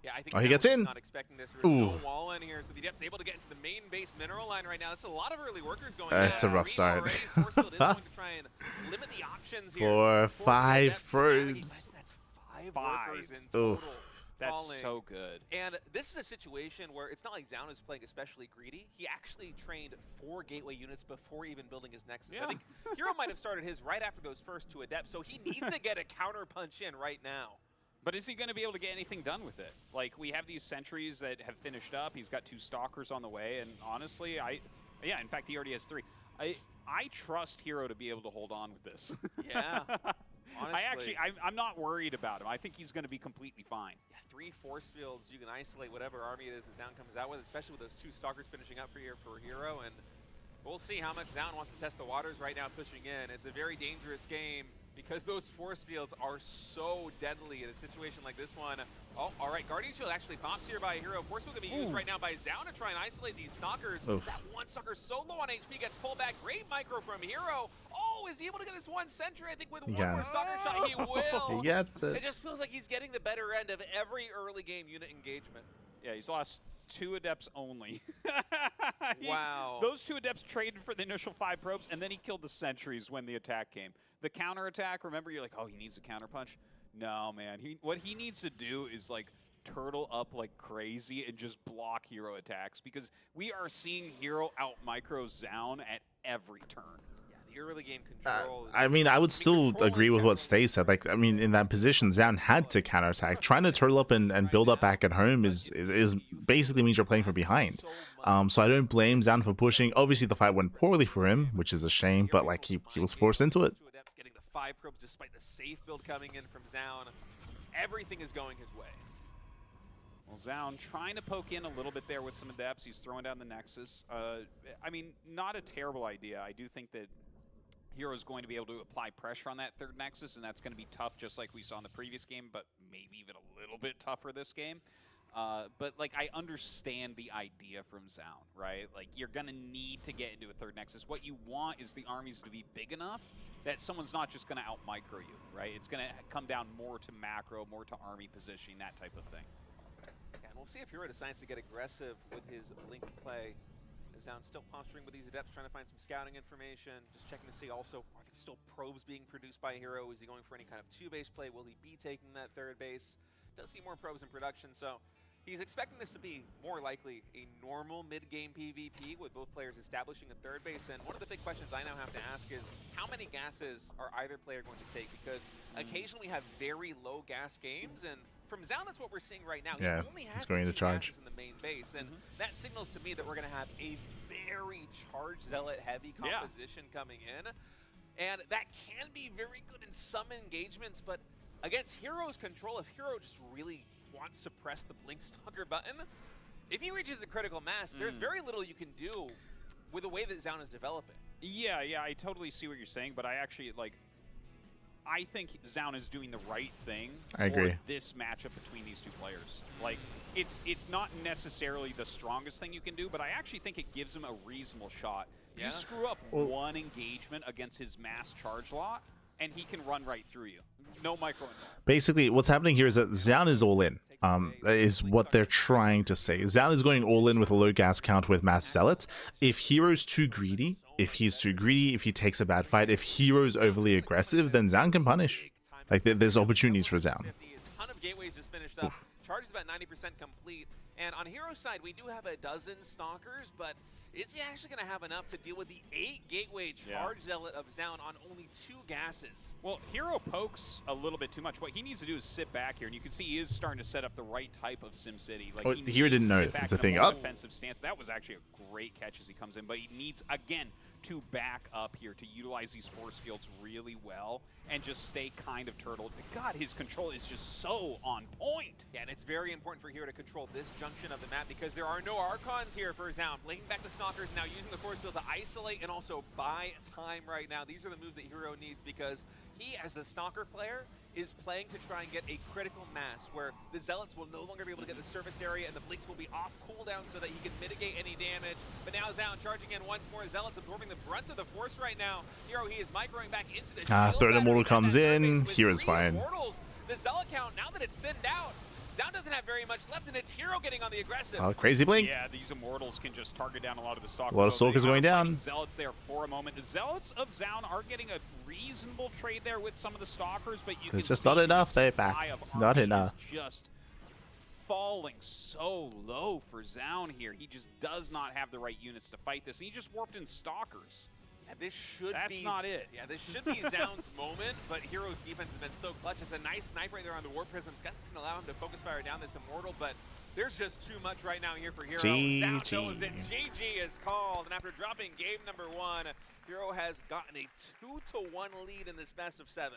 Yeah, I think he gets in. Not expecting this. There's no wall in here, so the adept's able to get into the main base mineral line right now. That's a lot of early workers going. It's a rough start. Force Field is going to try and limit the options here. For 5 probes. That's 5 workers in total. That's so good. And this is a situation where it's not like Zoun is playing especially greedy. He actually trained 4 gateway units before even building his Nexus. Yeah. I think herO might have started his right after those first 2 adepts, so he needs to get a counter punch in right now. But is he going to be able to get anything done with it? Like, we have these sentries that have finished up. He's got 2 stalkers on the way, and honestly, yeah, in fact, he already has 3. I trust herO to be able to hold on with this. Yeah. Honestly, I'm not worried about him. I think he's going to be completely fine. yeah, 3 force fields, you can isolate whatever army it is that Zoun comes out with, especially with those 2 stalkers finishing up for herO, and we'll see how much Zoun wants to test the waters right now pushing in. It's a very dangerous game because those force fields are so deadly in a situation like this one. Oh, all right, Guardian Shield actually pops here by herO. Force field going to be used right now by Zoun to try and isolate these stalkers. Oof. That one stalker so low on HP gets pulled back. Great micro from herO. Oh, is he able to get this one sentry? I think with one more stalker shot, he will. He gets it. It just feels like he's getting the better end of every early game unit engagement. Yeah, he's lost 2 adepts only. Wow. Those 2 adepts traded for the initial 5 probes, and then he killed the sentries when the attack came. The counter attack, remember, you're like, oh, he needs a counter punch? No, man. What he needs to do is like turtle up like crazy and just block herO attacks, because we are seeing herO out micro Zoun at every turn. The early game control. I mean, I would still agree with what Stay said. Like, I mean, in that position, Zoun had to counterattack. Trying to turtle up and build up back at home is basically means you're playing from behind. So I don't blame Zoun for pushing. Obviously, the fight went poorly for him, which is a shame, but like he was forced into it. Getting the 5 probes despite the safe build coming in from Zoun. Everything is going his way. Well, Zoun trying to poke in a little bit there with some adepts. He's throwing down the Nexus. I mean, not a terrible idea. I do think that herO's going to be able to apply pressure on that 3rd Nexus, and that's going to be tough, just like we saw in the previous game, but maybe even a little bit tougher this game. But like, I understand the idea from Zoun, right? Like, you're going to need to get into a 3rd Nexus. What you want is the armies to be big enough that someone's not just going to out-micro you, right? It's going to come down more to macro, more to army positioning, that type of thing. Yeah, and we'll see if herO decides to get aggressive with his Link play. Zoun's still posturing with these adepts, trying to find some scouting information, just checking to see also, are there still probes being produced by herO? Is he going for any kind of 2-base play? Will he be taking that 3rd base? Does see more probes in production, so he's expecting this to be more likely a normal mid-game PvP with both players establishing a 3rd base. And one of the big questions I now have to ask is, how many gases are either player going to take? Because occasionally we have very low gas games, and from Zoun, that's what we're seeing right now. Yeah, he only has he's going to charge in the main base, and that signals to me that we're going to have a very charged zealot heavy composition coming in, and that can be very good in some engagements, but against herO's control, if herO just really wants to press the Blink Stalker button, if he reaches the critical mass, there's very little you can do with the way that Zoun is developing. Yeah, I totally see what you're saying, but I actually, like, I think Zoun is doing the right thing for this matchup between these 2 players. Like, it's not necessarily the strongest thing you can do, but I actually think it gives him a reasonable shot. You screw up one engagement against his mass charge lot, and he can run right through you. No micro involved. Basically, what's happening here is that Zoun is all in. Is what they're trying to say. Zoun is going all in with a low gas count with mass zealots. If herO's too greedy, if he takes a bad fight, if herO's overly aggressive, then Zoun can punish. Like, there's opportunities for Zoun. A ton of gateways just finished up. Charge is about 90% complete. And on herO's side, we do have a dozen stalkers, but is he actually going to have enough to deal with the 8 gateway charge zealot of Zoun on only 2 gases? Well, herO pokes a little bit too much. What he needs to do is sit back here, and you can see he is starting to set up the right type of SimCity. Like, here didn't know it's a thing. Defensive stance. That was actually a great catch as he comes in, but he needs, again, to back up here, to utilize these force fields really well and just stay kind of turtled. God, his control is just so on point. Yeah, and it's very important for herO to control this junction of the map because there are no Archons here for Zoun. Blinking back the Stalkers, now using the force field to isolate and also buy time right now. These are the moves that herO needs because he, as the Stalker player, is playing to try and get a critical mass where the Zealots will no longer be able to get the surface area and the Blinks will be off cooldown so that he can mitigate any damage. But now Zoun charging in once more. Zealots absorbing the brunt of the force right now. herO, he is microing back into the third immortal comes in. Hero's fine. The Zealot count, now that it's thinned out, Zoun doesn't have very much left, and it's herO getting on the aggressive. Oh, crazy blink. Yeah, these Immortals can just target down a lot of the Stalkers. A lot of Stalkers going down. Zealots there for a moment. The Zealots of Zoun are getting a reasonable trade there with some of the Stalkers, but you it's just not enough, say it back. Not enough. Just falling so low for Zoun here. He just does not have the right units to fight this, and he just warped in Stalkers. Yeah, this should That's be, not it. Yeah, this should be Zoun's moment, but herO's defense has been so clutch. It's a nice sniper right there on the Warp Prism. That's going to allow him to focus fire down this Immortal, but there's just too much right now here for herO. Zoun knows it. GG is called, and after dropping game number 1, herO has gotten a 2-1 lead in this best of 7.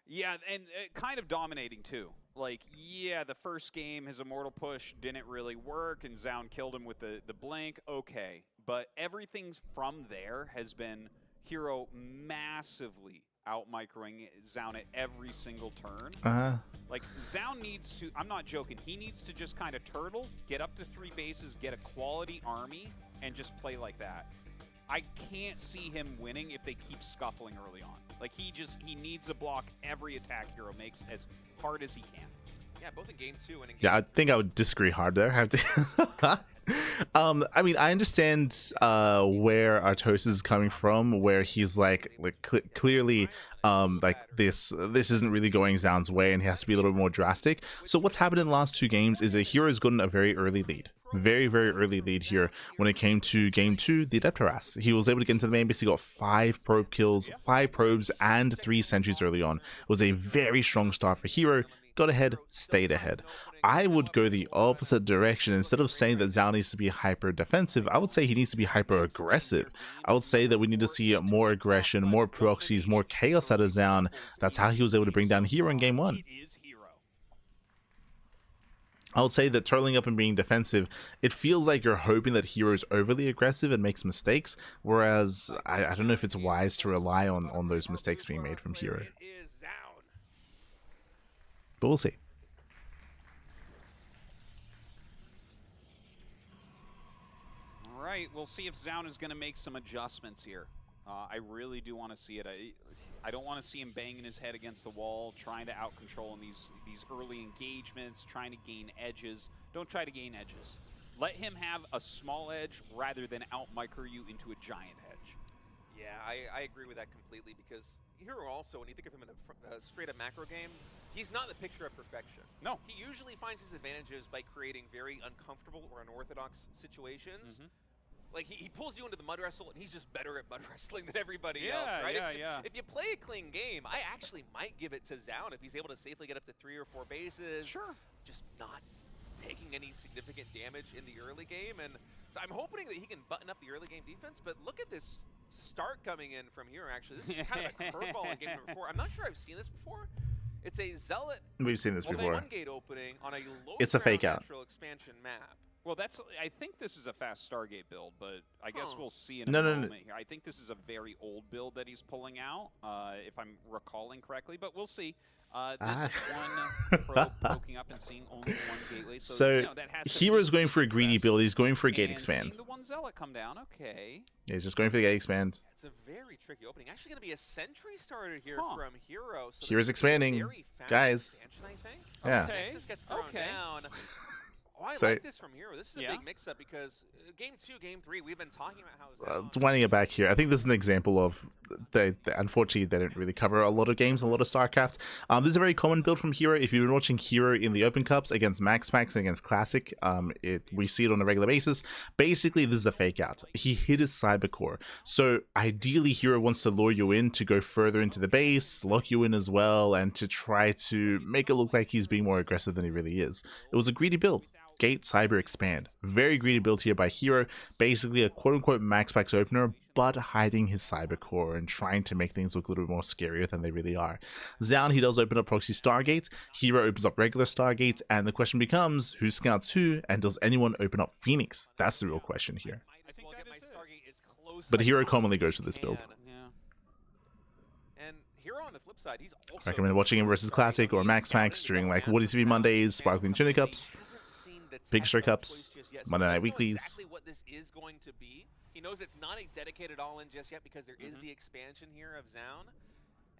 Yeah, and kind of dominating too. Like, yeah, the first game, his immortal push didn't really work, and Zoun killed him with the blink. Okay, but everything from there has been herO massively out-microing Zoun at every single turn. Like, Zoun needs to, I'm not joking, he needs to just kind of turtle, get up to 3 bases, get a quality army, and just play like that. I can't see him winning if they keep scuffling early on. Like, he needs to block every attack herO makes as hard as he can. Yeah, both in game 2 and in game Yeah, I think I would disagree hard there. I have to. I mean, I understand where Artos is coming from, where he's like clearly like this isn't really going Zoun's way, and he has to be a little bit more drastic. So what's happened in the last 2 games is that herO's gotten a very early lead. Very early lead here when it came to game 2, the Adept harass. He was able to get into the main base. He got 5 probe kills, 5 probes, and 3 sentries early on. It was a very strong start for herO. Got ahead, stayed ahead. I would go the opposite direction. Instead of saying that Zoun needs to be hyper defensive, I would say he needs to be hyper aggressive. I would say that we need to see more aggression, more proxies, more chaos out of Zoun. That's how he was able to bring down herO in game 1. I would say that turtling up and being defensive, it feels like you're hoping that herO's overly aggressive and makes mistakes, whereas I don't know if it's wise to rely on those mistakes being made from herO. But we'll see. All right, we'll see if Zoun is going to make some adjustments here. I really do want to see it. I don't want to see him banging his head against the wall, trying to out-control in these early engagements, trying to gain edges. Don't try to gain edges. Let him have a small edge rather than out-micro you into a giant edge. Yeah, I agree with that completely, because herO also, when you think of him in a straight-up macro game, he's not the picture of perfection. No. He usually finds his advantages by creating very uncomfortable or unorthodox situations. Like, he pulls you into the mud wrestle, and he's just better at mud wrestling than everybody else, right? If you play a clean game, I actually might give it to Zoun if he's able to safely get up to 3 or 4 bases. Sure. Just not taking any significant damage in the early game. And so I'm hoping that he can button up the early game defense, but look at this start coming in from herO, actually. This is kind of a curveball in game number 4. I'm not sure I've seen this before. It's a Zealot. We've seen this before. One gate opening on a low it's a fake out. natural expansion map. Well, I think this is a fast Stargate build, but I guess we'll see in a moment here. I think this is a very old build that he's pulling out, if I'm recalling correctly, but we'll see. This one probe poking up and seeing only one gateway. So you know, that has herO's going for a greedy build. He's going for a gate expand. The one Zealot come down. Okay. Yeah, he's just going for the gate expand. It's a very tricky opening. Actually, going to be a sentry started here from herO. So herO's expanding, guys. I think. Yeah. Okay. Nexus gets thrown down. Oh, I So, like this from herO. This is a big mix-up because game 2, game 3, we've been talking about how winding it back here, I think this is an example of unfortunately they don't really cover a lot of games, a lot of StarCraft. This is a very common build from herO. If you've been watching herO in the Open Cups against Max Packs and against Classic, we see it on a regular basis. Basically, this is a fake out. He hit his cyber core. So ideally, herO wants to lure you in to go further into the base, lock you in as well, and to try to make it look like he's being more aggressive than he really is. It was a greedy build. Gate, cyber, expand. Very greedy build here by herO. Basically a quote-unquote max packs opener, but hiding his cyber core and trying to make things look a little bit more scarier than they really are. Zoun, he does open up proxy Stargates. herO opens up regular Stargates, and the question becomes, who scouts who, and does anyone open up Phoenix? That's the real question here. But herO commonly goes for this build. And herO on the flip side, he's also recommend watching him versus Classic or Max Packs during like Woody CB Mondays, Sparkling Tunic Cups, Big Star Cups, Monday Night Weeklies. Exactly what this is going to be. He knows it's not a dedicated all-in just yet because there is the expansion here of Zoun.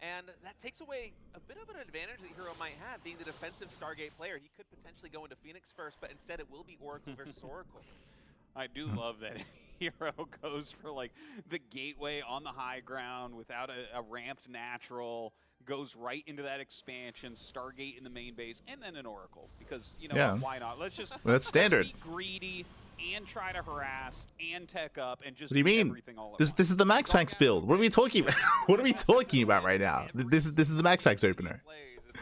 And that takes away a bit of an advantage that herO might have, being the defensive Stargate player. He could potentially go into Phoenix first, but instead it will be Oracle versus Oracle. I do love that herO goes for like the gateway on the high ground without a ramped natural, goes right into that expansion, Stargate in the main base, and then an Oracle. Because, you know, why not? Let's just that's standard. Let's be greedy and try to harass and tech up and just what do you mean? Everything all at this is the Max Packs build. What are we talking about? What are we talking about right now? This is the Max Packs opener.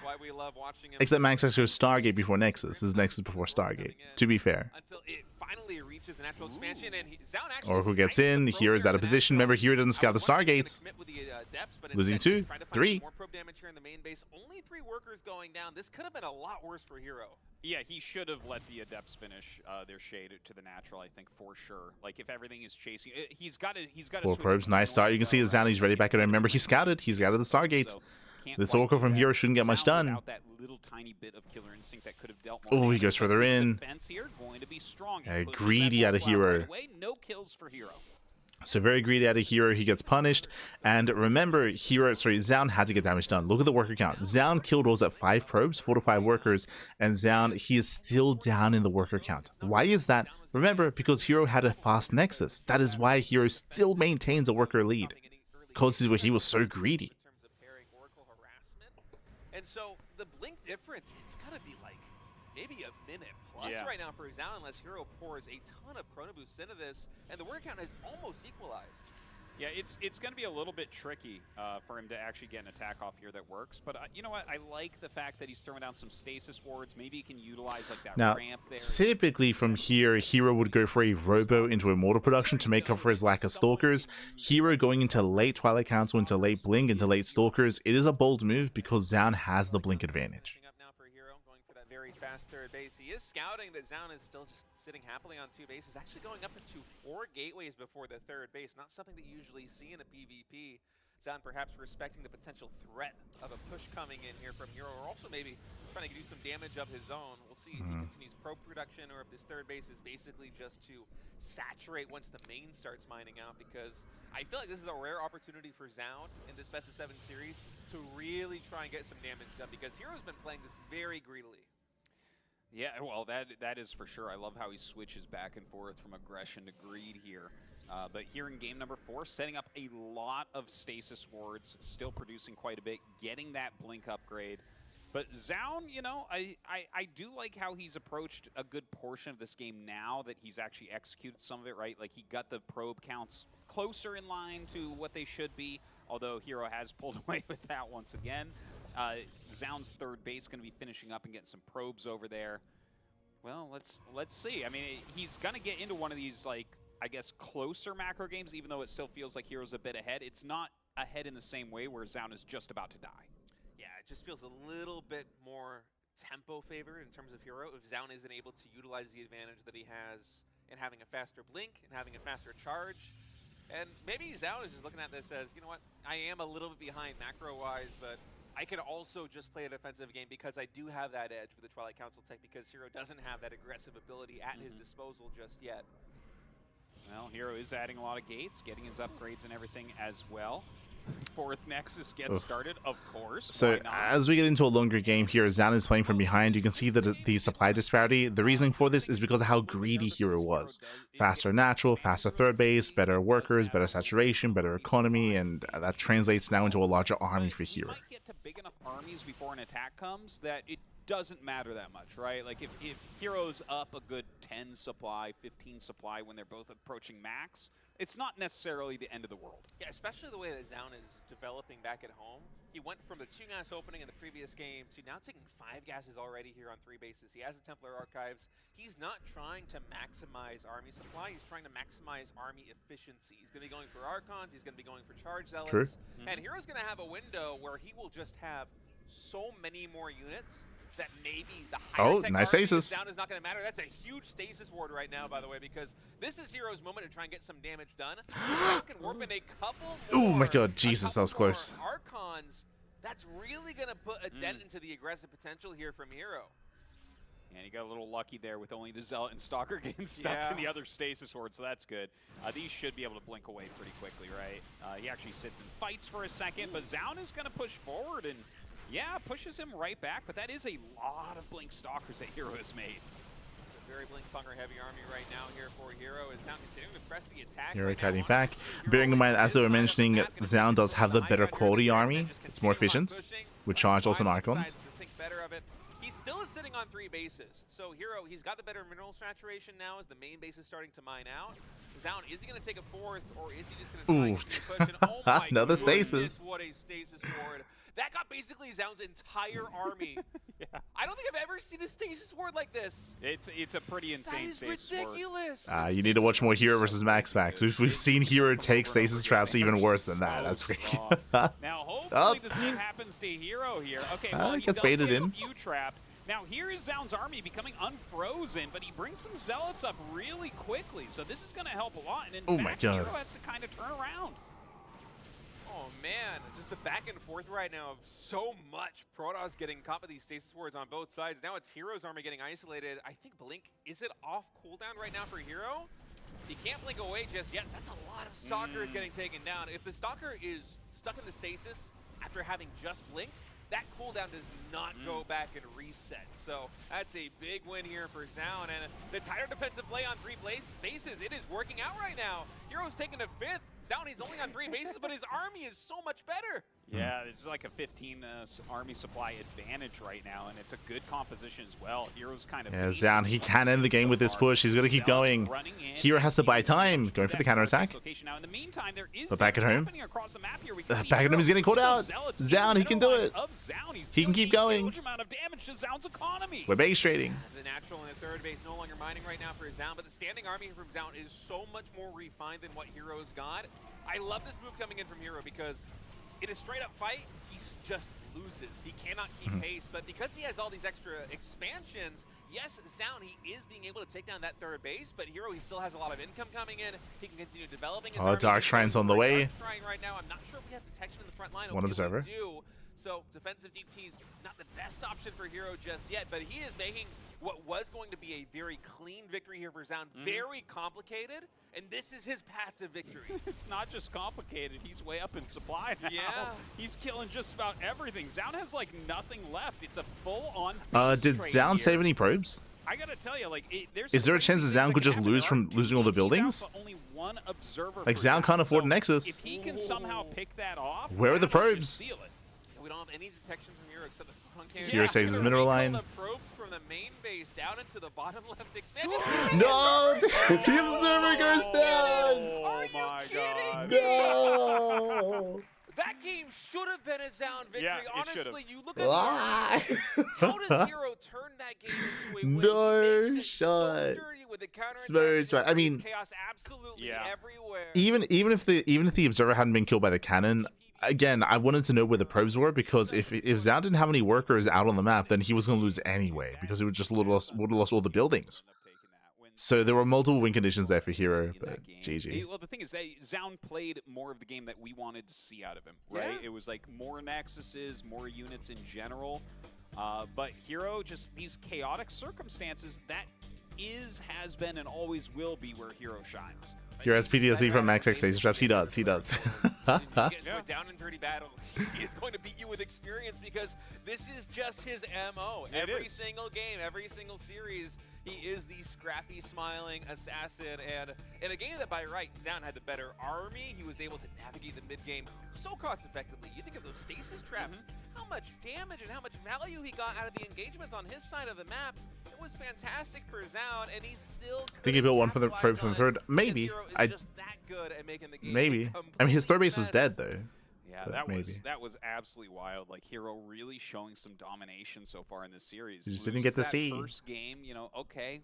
Why we love watching him. Except Max Packs goes Stargate before Nexus. This is Nexus before Stargate, to be fair. Until it finally reaches the natural expansion, and Zoun actually Or who gets snipes the in? probe Hero's there out of in the position. natural. Remember, Hero doesn't scout the I was wondering if Stargates. he's gonna commit with the depths, but Losing instead 2, trying to find 3. some more probe damage here in the main base. Only 3 workers going down. This could have been a lot worse for herO. Yeah, he should have let the Adepts finish their shade to the natural, I think, for sure. Like, if everything is chasing, he's got to 4 probes, nice start. You can see the Zoun, he's ready back in. Remember, he scouted the Stargates. This Oracle from Hero shouldn't get much done. That little tiny bit of killer instinct that could have dealt Oh, he goes further in. Defense here going to be strong. Greedy out of hero. Right away. No kills for hero. So very greedy out of hero, he gets punished. And remember, Zoun had to get damage done. Look at the worker count. Zoun killed rolls at 5 probes, 4 to 5 workers, and Zoun, he is still down in the worker count. Why is that? Remember, because hero had a fast nexus. That is why hero still maintains a worker lead. Because he was so greedy. And so the blink difference, it's gotta be like maybe a minute plus right now for Zoun, unless hero pours a ton of chrono boosts into this, and the word count is almost equalized. Yeah, it's going to be a little bit tricky for him to actually get an attack off here that works. But you know what? I like the fact that he's throwing down some stasis wards. Maybe he can utilize like that ramp there. Typically from here, hero would go for a robo into immortal production to make up for his lack of stalkers. Hero going into late Twilight Council, into late blink, into late stalkers. It is a bold move because Zoun has the blink advantage. Very fast third base. He is scouting that Zoun is still just sitting happily on 2 bases, actually going up into 4 gateways before the third base. Not something that you usually see in a PvP. Zoun perhaps respecting the potential threat of a push coming in here from hero, or also maybe trying to do some damage of his own. We'll see if he continues probe production or if this third base is basically just to saturate once the main starts mining out, because I feel like this is a rare opportunity for Zoun in this best of 7 series to really try and get some damage done, because hero's been playing this very greedily. Yeah, well, that is for sure. I love how he switches back and forth from aggression to greed here. But here in game number 4, setting up a lot of stasis wards, still producing quite a bit, getting that blink upgrade. But Zoun, you know, I do like how he's approached a good portion of this game now that he's actually executed some of it, right? Like, he got the probe counts closer in line to what they should be, although hero has pulled away with that once again. Zoun's third base going to be finishing up and getting some probes over there. Well, let's see. I mean, he's going to get into one of these, like, I guess, closer macro games, even though it still feels like hero's a bit ahead. It's not ahead in the same way where Zoun is just about to die. Yeah, it just feels a little bit more tempo favored in terms of hero if Zoun isn't able to utilize the advantage that he has in having a faster blink and having a faster charge. And maybe Zoun is just looking at this as, you know what, I am a little bit behind macro-wise, but I can also just play a defensive game because I do have that edge with the Twilight Council tech, because hero doesn't have that aggressive ability at his disposal just yet. Well, hero is adding a lot of gates, getting his upgrades and everything as well. 4th Nexus gets started, of course. So as we get into a longer game here, Zoun is playing from behind. You can see that the supply disparity. The reasoning for this is because of how greedy hero was. Faster natural, faster third base, better workers, better saturation, better economy, and that translates now into a larger army for hero. You might get to big enough armies before an attack comes that it doesn't matter that much, right? Like, if hero's up a good 10 supply, 15 supply when they're both approaching max, it's not necessarily the end of the world. Yeah, especially the way that Zoun is developing back at home. He went from the 2-gas opening in the previous game to now taking 5 gases already here on 3 bases. He has the Templar Archives. He's not trying to maximize army supply. He's trying to maximize army efficiency. He's going to be going for Archons. He's going to be going for Charge Zealots. True. And hero's going to have a window where he will just have so many more units that maybe the higher nice stasis. Zoun is not going to matter. That's a huge stasis ward right now, by the way, because this is hero's moment to try and get some damage done. Can warp in a couple more, oh my god, Jesus, that was close. Archons, that's really going to put a dent into the aggressive potential here from hero. And he got a little lucky there with only the Zealot and Stalker getting stuck in the other stasis ward, so that's good. These should be able to blink away pretty quickly, right? He actually sits and fights for a second, but Zoun is going to push forward and, yeah, pushes him right back, but that is a lot of blink stalkers that hero has made. It's a very blink stalker heavy army right now here for hero. Is Zoun continuing to press the attack? Hero cutting back. Bearing in mind, as they were mentioning, Zoun does have the better quality army. It's more efficient with Charge also and Archons. He still is sitting on 3 bases. So hero, he's got the better mineral saturation now as the main base is starting to mine out. Zoun, is he going to take a 4th, or is he just going to try and push? And oh my another goodness, stasis. What a stasis ward. That got basically Zoun's entire army Yeah. I don't think I've ever seen a stasis ward like this. It's a pretty insane That is stasis ward. ridiculous. You need to watch more herO versus Max Max. We've seen herO take stasis traps even worse than that. That's freaky. Now, hopefully the same happens to herO here. Okay, well, he gets does baited get in. a few trapped. Now, here is Zoun's army becoming unfrozen, but he brings some zealots up really quickly, so this is going to help a lot. And in fact, herO has to kind of turn around. Oh man, just the back and forth right now of so much. Protoss getting caught by these stasis wards on both sides. Now it's herO's army getting isolated. I think Blink, is it off cooldown right now for herO? He can't blink away just yet. So that's a lot of stalkers getting taken down. If the stalker is stuck in the stasis after having just blinked, that cooldown does not go back and reset. So that's a big win here for Zoun. And the tighter defensive play on 3 bases, it is working out right now. herO's taking a 5th. Zoun, he's only on 3 bases, but his army is so much better. Yeah, it's like a 15 army supply advantage right now, and it's a good composition as well. herO's kind of Zoun, he can end the game with this push. He's going to keep going. herO has to buy time, going for the counterattack. Now, in the meantime, there is but back at home, across the map here. back at home, he's getting called out. Zoun, he can do it. He can keep going. Amount of damage to Zoun's economy. We're base trading. The natural and the third base no longer mining right now for Zoun, but the standing army from Zoun is so much more refined than what herO's got. I love this move coming in from herO because in a straight-up fight, he just loses. He cannot keep pace, but because he has all these extra expansions, yes, Zoun, he is being able to take down that third base, but herO, he still has a lot of income coming in. He can continue developing his army. Dark Shrine's on the way. Dark Shrine right now. I'm not sure if we have detection in the front line. One observer. We do. So defensive DPT's not the best option for herO just yet, but he is making what was going to be a very clean victory here for Zoun very complicated, and this is his path to victory. It's not just complicated, he's way up in supply now. Yeah. He's killing just about everything. Zoun has like nothing left. It's a full-on did Zoun save any probes? I gotta tell you, like, is there a chance that Zoun could just lose from losing all the buildings? Only one observer like Zoun can't afford Nexus. If he can somehow pick that off, where are the probes? We don't have any detection from herO except the front cannon. herO saves his mineral line. The probe from the main base down into the bottom left expansion. No! The observer goes down! Oh my god. No! That game should have been a Zoun victory. Yeah, honestly, you look at how does herO turn that game into a win? No he makes it shot. So dirty with the Smooth. I mean, chaos absolutely everywhere. Even if the observer hadn't been killed by the cannon, again, I wanted to know where the probes were, because if Zoun didn't have any workers out on the map, then he was going to lose anyway, because it would just would have lost all the buildings. So there were multiple win conditions there for herO, but GG. Well, the thing is that Zoun played more of the game that we wanted to see out of him, right? Yeah. It was like more Nexuses, more units in general. But herO, just these chaotic circumstances, that has been, and always will be where herO shines. herO has PTSD from Max X stasis traps. He does. He does. You get into a down and dirty battle, he is going to beat you with experience, because this is just his MO. Every single game, every single series, he is the scrappy, smiling assassin. And in a game that by right, Zoun had the better army, he was able to navigate the mid-game so cost-effectively. You think of those stasis traps, how much damage and how much value he got out of the engagements on his side of the map. It was fantastic for Zoun, and he still I think he built one from the third. Maybe. Just that good at making the game. Maybe. I mean, his third base was dead though. Yeah, that was absolutely wild. Like herO really showing some domination so far in this series. You just didn't get to that see. First game, okay,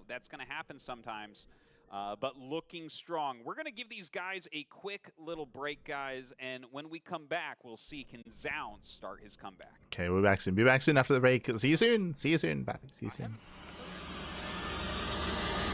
that's going to happen sometimes. But looking strong. We're going to give these guys a quick little break, guys, and when we come back, we'll see, can Zoun start his comeback. Okay, we'll be back soon. Be back soon after the break. See you soon. See you soon. Bye. See you soon.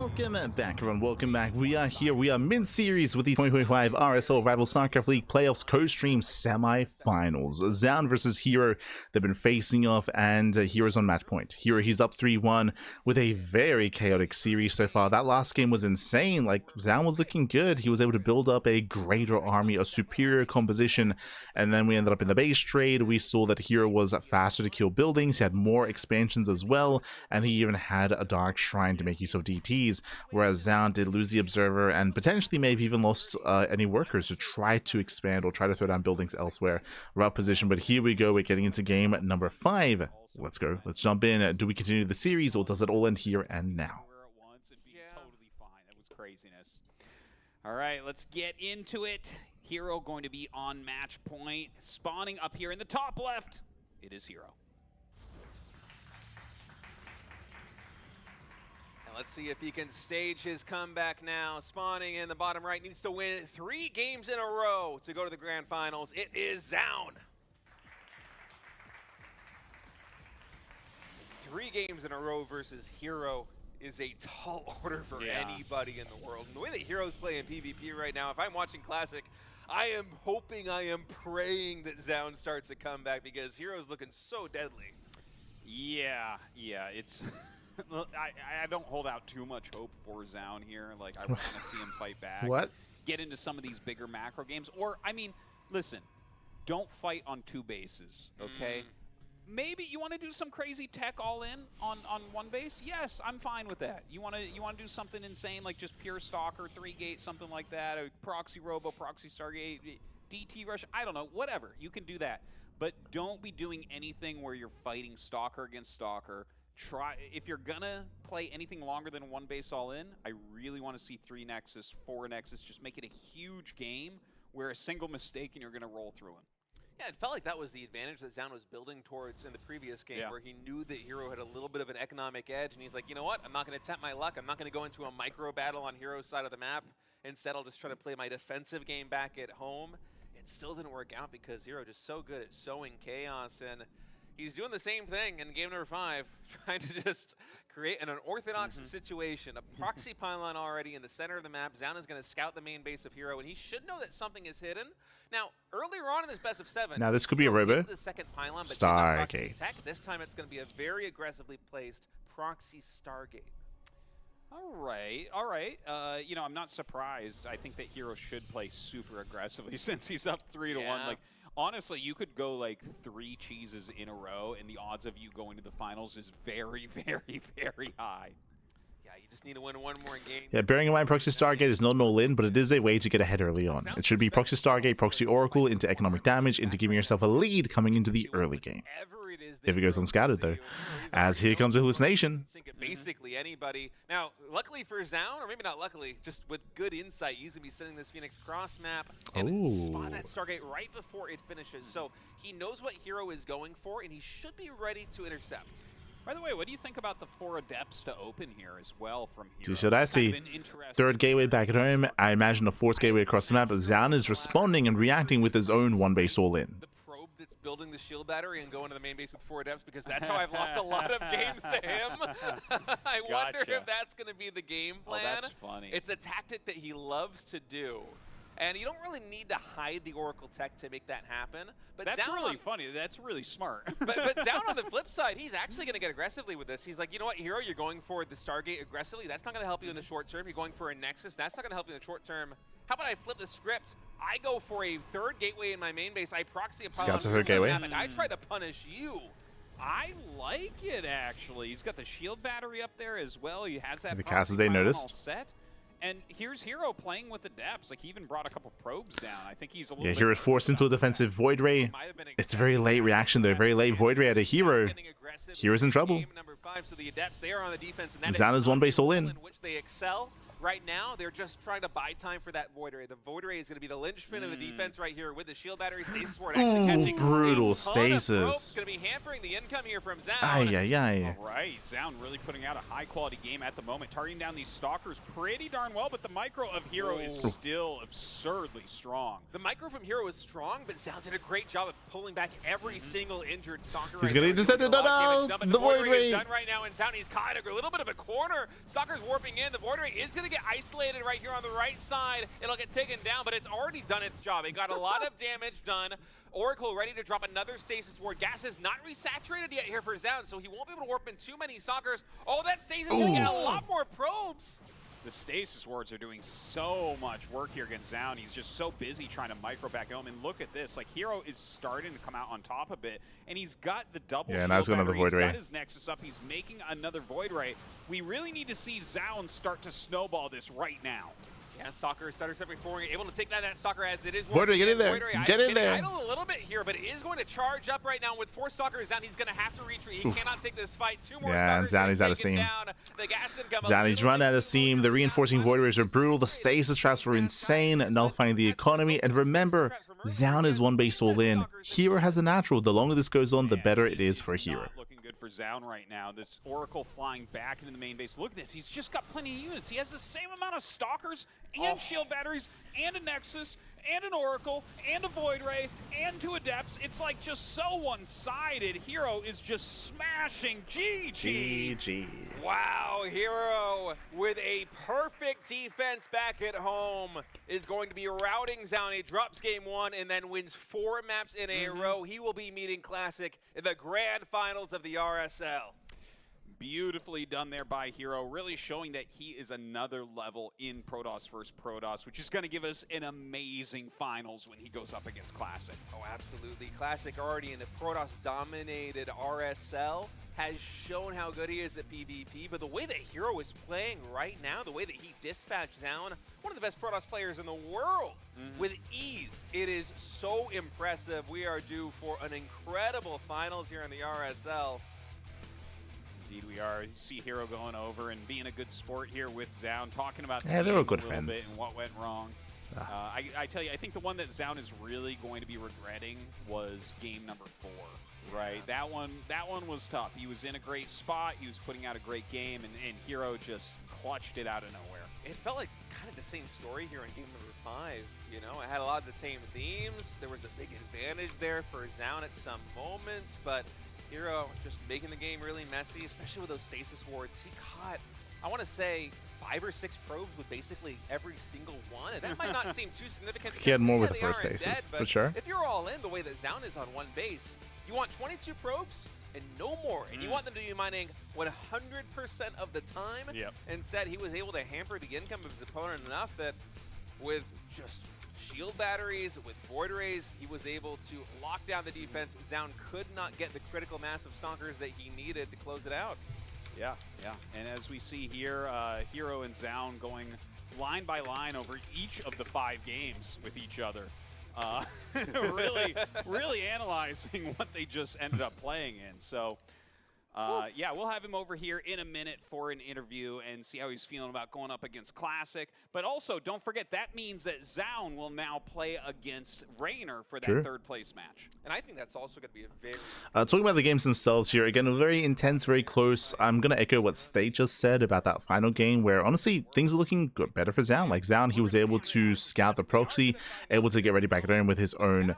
Welcome back, everyone. Welcome back. We are here. We are mid-series with the 2025 RSL Rival StarCraft League Playoffs co-stream semi-finals. Zoun versus herO. They've been facing off, and herO's on match point. herO, he's up 3-1 with a very chaotic series so far. That last game was insane. Like, Zoun was looking good. He was able to build up a greater army, a superior composition, and then we ended up in the base trade. We saw that herO was faster to kill buildings. He had more expansions as well, and he even had a Dark Shrine to make use of DTs. Whereas Zoun did lose the observer and potentially maybe even lost any workers to try to expand or try to throw down buildings elsewhere. Rough position, but here we go. We're getting into game number 5. Let's go. Let's jump in. Do we continue the series, or does it all end here and now? Totally fine. That was craziness. All right, let's get into it. herO going to be on match point. Spawning up here in the top left, it is herO. Let's see if he can stage his comeback now. Spawning in the bottom right, needs to win 3 games in a row to go to the grand finals. It is Zoun. 3 games in a row versus herO is a tall order for anybody in the world. And the way that herO's playing PvP right now, if I'm watching Classic, I am hoping, I am praying that Zoun starts a comeback because herO's looking so deadly. Yeah, it's... I don't hold out too much hope for Zoun here. Like, I want to see him fight back. What? Get into some of these bigger macro games. Or, I mean, listen, don't fight on 2 bases, okay? Maybe you want to do some crazy tech all in on 1 base? Yes, I'm fine with that. You want to do something insane like just pure Stalker, 3-gate, something like that, a proxy Robo, proxy Stargate, DT Rush, I don't know, whatever. You can do that. But don't be doing anything where you're fighting Stalker against Stalker. If you're gonna play anything longer than 1 base all in, I really want to see 3 Nexus, 4 Nexus, just make it a huge game where a single mistake and you're gonna roll through him. Yeah, it felt like that was the advantage that Zoun was building towards in the previous game, where he knew that herO had a little bit of an economic edge, and he's like, you know what, I'm not going to tempt my luck. I'm not going to go into a micro battle on herO's side of the map. Instead, I'll just try to play my defensive game back at home. It still didn't work out because herO just so good at sowing chaos, and he's doing the same thing in game number 5, trying to just create an unorthodox situation. A proxy pylon already in the center of the map. Zoun is going to scout the main base of herO, and he should know that something is hidden. Now, earlier on in this best of 7, now this could be a Robo. The second pylon, but Stargate. This time it's going to be a very aggressively placed proxy Stargate. All right. You know, I'm not surprised. I think that herO should play super aggressively since he's up 3-1. Like, honestly, you could go like 3 cheeses in a row, and the odds of you going to the finals is very, very, very high. Yeah, you just need to win 1 more game. Yeah, bearing in mind Proxy Stargate is not an all-in, but it is a way to get ahead early on. It should be Proxy Stargate, Proxy Oracle into economic damage, into giving yourself a lead coming into the early game. If it goes unscattered, though. As here comes a hallucination. Basically anybody. Now, luckily for Zoun, or maybe not luckily, just with good insight, he's going to be sending this Phoenix cross map and spot that Stargate right before it finishes. So he knows what herO is going for, and he should be ready to intercept. By the way, what do you think about the 4 Adepts to open here as well from herO? Dude, so that's the 3rd gateway back at home. I imagine a 4th gateway across the map. Zoun is responding and reacting with his own 1 base all-in. The probe that's building the shield battery and going to the main base with 4 Adepts, because that's how I've lost a lot of games to him. I wonder if that's going to be the game plan. Oh, that's funny. It's a tactic that he loves to do. And you don't really need to hide the Oracle tech to make that happen. But that's Zoun really funny. That's really smart. but Zoun on the flip side, he's actually going to get aggressively with this. He's like, you know what, herO, you're going for the Stargate aggressively. That's not going to help you in the short term. You're going for a Nexus. That's not going to help you in the short term. How about I flip the script? I go for a 3rd gateway in my main base. I proxy a pylon. Scouts a 3rd gateway. And I try to punish you. I like it, actually. He's got the shield battery up there as well. He has that the castles they noticed. All set. And here's herO playing with the depths. Like, he even brought a couple probes down. I think he's a little bit... Yeah, herO is forced into a defensive Void Ray. It's a very late reaction, though. Very late Void Ray at a herO. herO's in trouble. Zoun is 1 base all in. Which they excel. Right now, they're just trying to buy time for that Void Ray. The Void Ray is going to be the linchpin of the defense right here with the shield battery. Stasis Ward actually catching brutal a ton of stasis. probes. Going to be hampering the income here from Zoun. All right, Zoun really putting out a high-quality game at the moment, targeting down these Stalkers pretty darn well, but the micro of herO is still absurdly strong. The micro from herO is strong, but Zoun did a great job of pulling back every single injured Stalker. He's going to intercept it. The Void Ray is done right now, and Zoun, he's caught a little bit of a corner. Stalker's warping in. The Void Ray is going to get isolated right here on the right side. It'll get taken down, but it's already done its job. It got a lot of damage done. Oracle ready to drop another Stasis Ward. Gas is not resaturated yet here for Zoun, so he won't be able to warp in too many Stalkers. Oh, that Stasis is going to get a lot more probes. The Stasis Wards are doing so much work here against Zoun. He's just so busy trying to micro back home. And look at this. Like, herO is starting to come out on top a bit. And he's got the double shield now he's got another Void Ray. He's got his Nexus up. He's making another Void Ray. We really need to see Zoun start to snowball this right now. Yeah, Stalker started stepping forward, able to take that Stalker adds. It is Void Ray, get in there. Get in there. Idle a little bit here, but it is going to charge up right now with 4 Stalkers down. He's going to have to retreat. He cannot take this fight. 2 more Stalkers. And Zoun's out of steam. Zoun's run out of steam. The reinforcing Void Rays are brutal. The stasis traps were insane, nullifying the economy. And remember, Zoun is 1 base all in. herO has a natural. The longer this goes on, the better it is for herO. Looking good for Zoun right now. This Oracle flying back into the main base. Look at this. He's just got plenty of units. He has the same amount of Stalkers and Shield Batteries and a Nexus and an Oracle and a Void Ray and 2 Adepts. It's like just so one-sided. herO is just smashing GG. Wow, herO with a perfect defense back at home is going to be routing Zoun. He drops game 1 and then wins 4 maps in a row. He will be meeting Classic in the grand finals of the RSL. Beautifully done there by herO, really showing that he is another level in Protoss versus Protoss, which is going to give us an amazing finals when he goes up against Classic. Oh, absolutely. Classic already in the Protoss-dominated RSL has shown how good he is at PvP, but the way that herO is playing right now, the way that he dispatched down one of the best Protoss players in the world with ease, it is so impressive. We are due for an incredible finals here in the RSL. Indeed we are. You see herO going over and being a good sport here with Zoun, talking about they were good a little friends. bit and what went wrong. I tell you, I think the one that Zoun is really going to be regretting was game number 4. Right, that one was tough. He was in a great spot. He was putting out a great game, and herO just clutched it out of nowhere. It felt like kind of the same story here in game number 5. You know, it had a lot of the same themes. There was a big advantage there for Zoun at some moments, but herO just making the game really messy, especially with those stasis wards. He caught, I want to say, 5 or 6 probes with basically every single one. And that might not seem too significant. He had more with the they first aren't stasis, dead, but sure. If you're all in the way that Zoun is on one base, you want 22 probes and no more. And you want them to be mining 100% of the time. Yep. Instead, he was able to hamper the income of his opponent enough that with just shield batteries, with void rays, he was able to lock down the defense. Zoun could not get the critical mass of stonkers that he needed to close it out. Yeah. And as we see here, herO and Zoun going line by line over each of the 5 games with each other. Really analyzing what they just ended up playing in. So, yeah, we'll have him over here in a minute for an interview and see how he's feeling about going up against Classic. But also, don't forget, that means that Zoun will now play against Raynor for that 3rd place match. And I think that's also going to be a very... Talking about the games themselves here, again, very intense, very close. I'm going to echo what State just said about that final game, where honestly, things are looking good, better for Zoun. Like Zoun, he was able to scout the proxy, able to get ready back at home with his own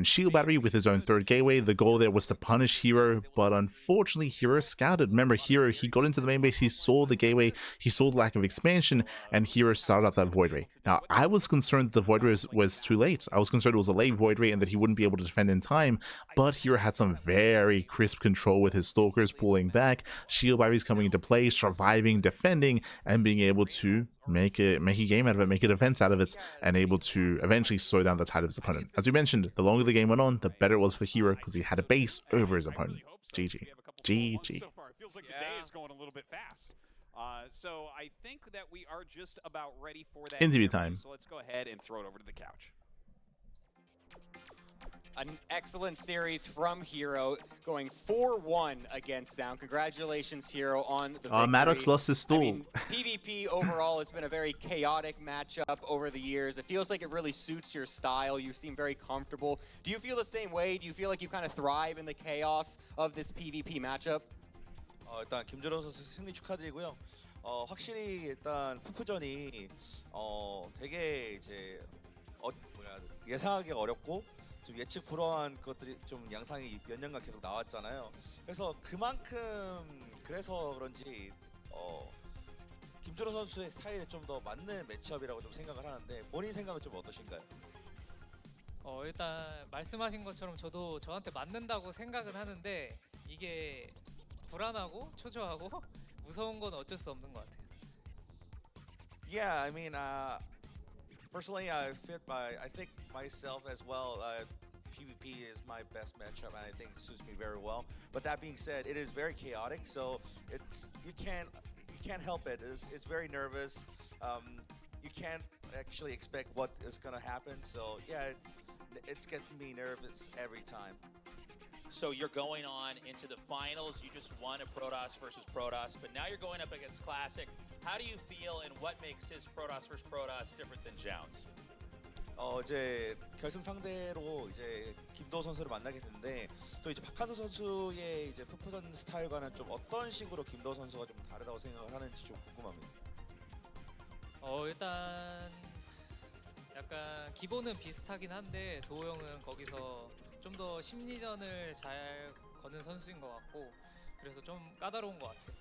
shield battery, with his own 3rd gateway. The goal there was to punish herO, but unfortunately herO scouted. Remember, herO, he got into the main base, he saw the gateway, he saw the lack of expansion, and herO started up that void ray. Now, I was concerned that the void ray was too late. I was concerned it was a late void ray and that he wouldn't be able to defend in time, but herO had some very crisp control with his stalkers pulling back, shield batteries coming into play, surviving, defending, and being able to make a game out of it, make a defense out of it, and able to eventually slow down the tide of his opponent. As we mentioned, the longer the game went on, the better it was for herO because he had a base over his opponent. GG. GG. So far, it feels like the day is going a little bit fast. So I think that we are just about ready for that interview time. So let's go ahead and throw it over to the couch. An excellent series from herO, going 4-1 against Zoun. Congratulations, herO, on the victory. Maddox lost his stool. I mean, PvP overall has been a very chaotic matchup over the years. It feels like it really suits your style. You seem very comfortable. Do you feel the same way? Do you feel like you kind of thrive in the chaos of this PvP matchup? 일단 김준호 선수 승리 축하드리고요. 확실히 일단 푸푸전이 되게 이제 예상하기 어렵고 좀 예측 불허한 것들이 좀 양상이 몇 년간 계속 나왔잖아요. 그래서 그만큼 그래서 그런지 김준호 선수의 스타일에 좀 더 맞는 매치업이라고 좀 생각을 하는데 본인 생각은 좀 어떠신가요? 일단 말씀하신 것처럼 저도 저한테 맞는다고 생각은 하는데 이게 불안하고 초조하고 무서운 건 어쩔 수 없는 것 같아요. Yeah, I mean, personally, I think myself as well. PvP is my best matchup, and I think it suits me very well. But that being said, it is very chaotic, so you can't help it. It's very nervous. You can't actually expect what is gonna happen. So yeah, it's getting me nervous every time. So you're going on into the finals. You just won a Protoss versus Protoss, but now you're going up against Classic. How do you feel, and what makes his Protoss versus Protoss different than Zoun's? 이제 결승 상대로 이제 김도호 선수를 만나게 됐는데 또 이제 박한수 선수의 이제 푸푸전 스타일과는 좀 어떤 식으로 김도호 선수가 좀 다르다고 생각을 하는지 좀 궁금합니다. 일단 약간 기본은 비슷하긴 한데 도호 형은 거기서 좀 더 심리전을 잘 거는 선수인 것 같고 그래서 좀 까다로운 것 같아요.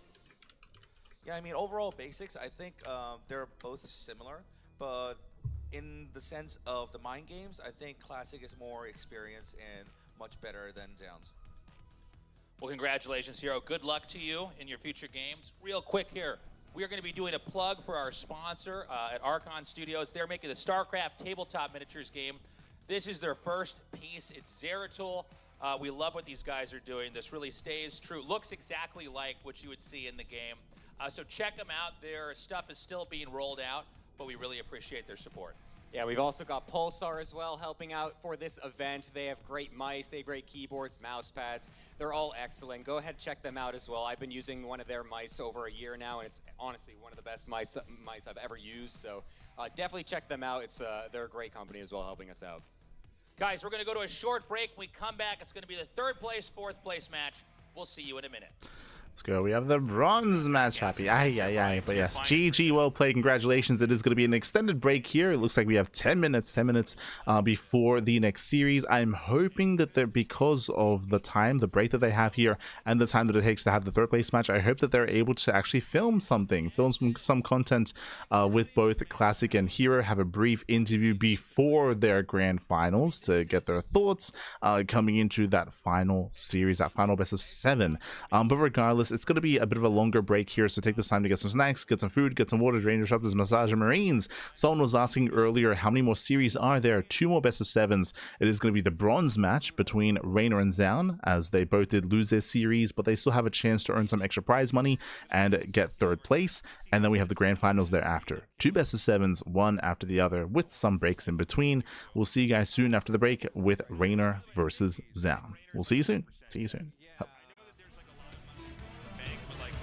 Yeah, I mean overall basics, I think they're both similar, but in the sense of the mind games, I think Classic is more experienced and much better than Zoun's. Well, congratulations, herO. Good luck to you in your future games. Real quick here, we are going to be doing a plug for our sponsor at Archon Studios. They're making the StarCraft tabletop miniatures game. This is their first piece. It's Zeratul. We love what these guys are doing. This really stays true. Looks exactly like what you would see in the game. So check them out. Their stuff is still being rolled out, but we really appreciate their support. Yeah, we've also got Pulsar as well helping out for this event. They have great mice, they have great keyboards, mouse pads. They're all excellent. Go ahead, check them out as well. I've been using one of their mice over a year now, and it's honestly one of the best mice I've ever used. So definitely check them out. They're a great company as well, helping us out. Guys, we're going to go to a short break. When we come back, it's going to be the third place, fourth place match. We'll see you in a minute. Let's go. We have the bronze match, happy. Aye. But yes, GG, well played. Congratulations. It is going to be an extended break here. It looks like we have 10 minutes before the next series. I'm hoping that they're, because of the time, the break that they have here, and the time that it takes to have the third place match, I hope that they're able to actually film something, film some content with both Classic and herO, have a brief interview before their grand finals to get their thoughts coming into that final series, that final best of 7. But regardless, it's going to be a bit of a longer break here, so take this time to get some snacks, get some food, get some water, drain your shoulders, massage and marines. Someone was asking earlier, how many more series are there? 2 more best of 7s. It is going to be the bronze match between reynor and Zoun, as they both did lose their series, but they still have a chance to earn some extra prize money and get third place. And then we have the grand finals thereafter. 2 best of 7s, one after the other, with some breaks in between. We'll see you guys soon after the break with reynor versus Zoun. We'll see you soon. See you soon.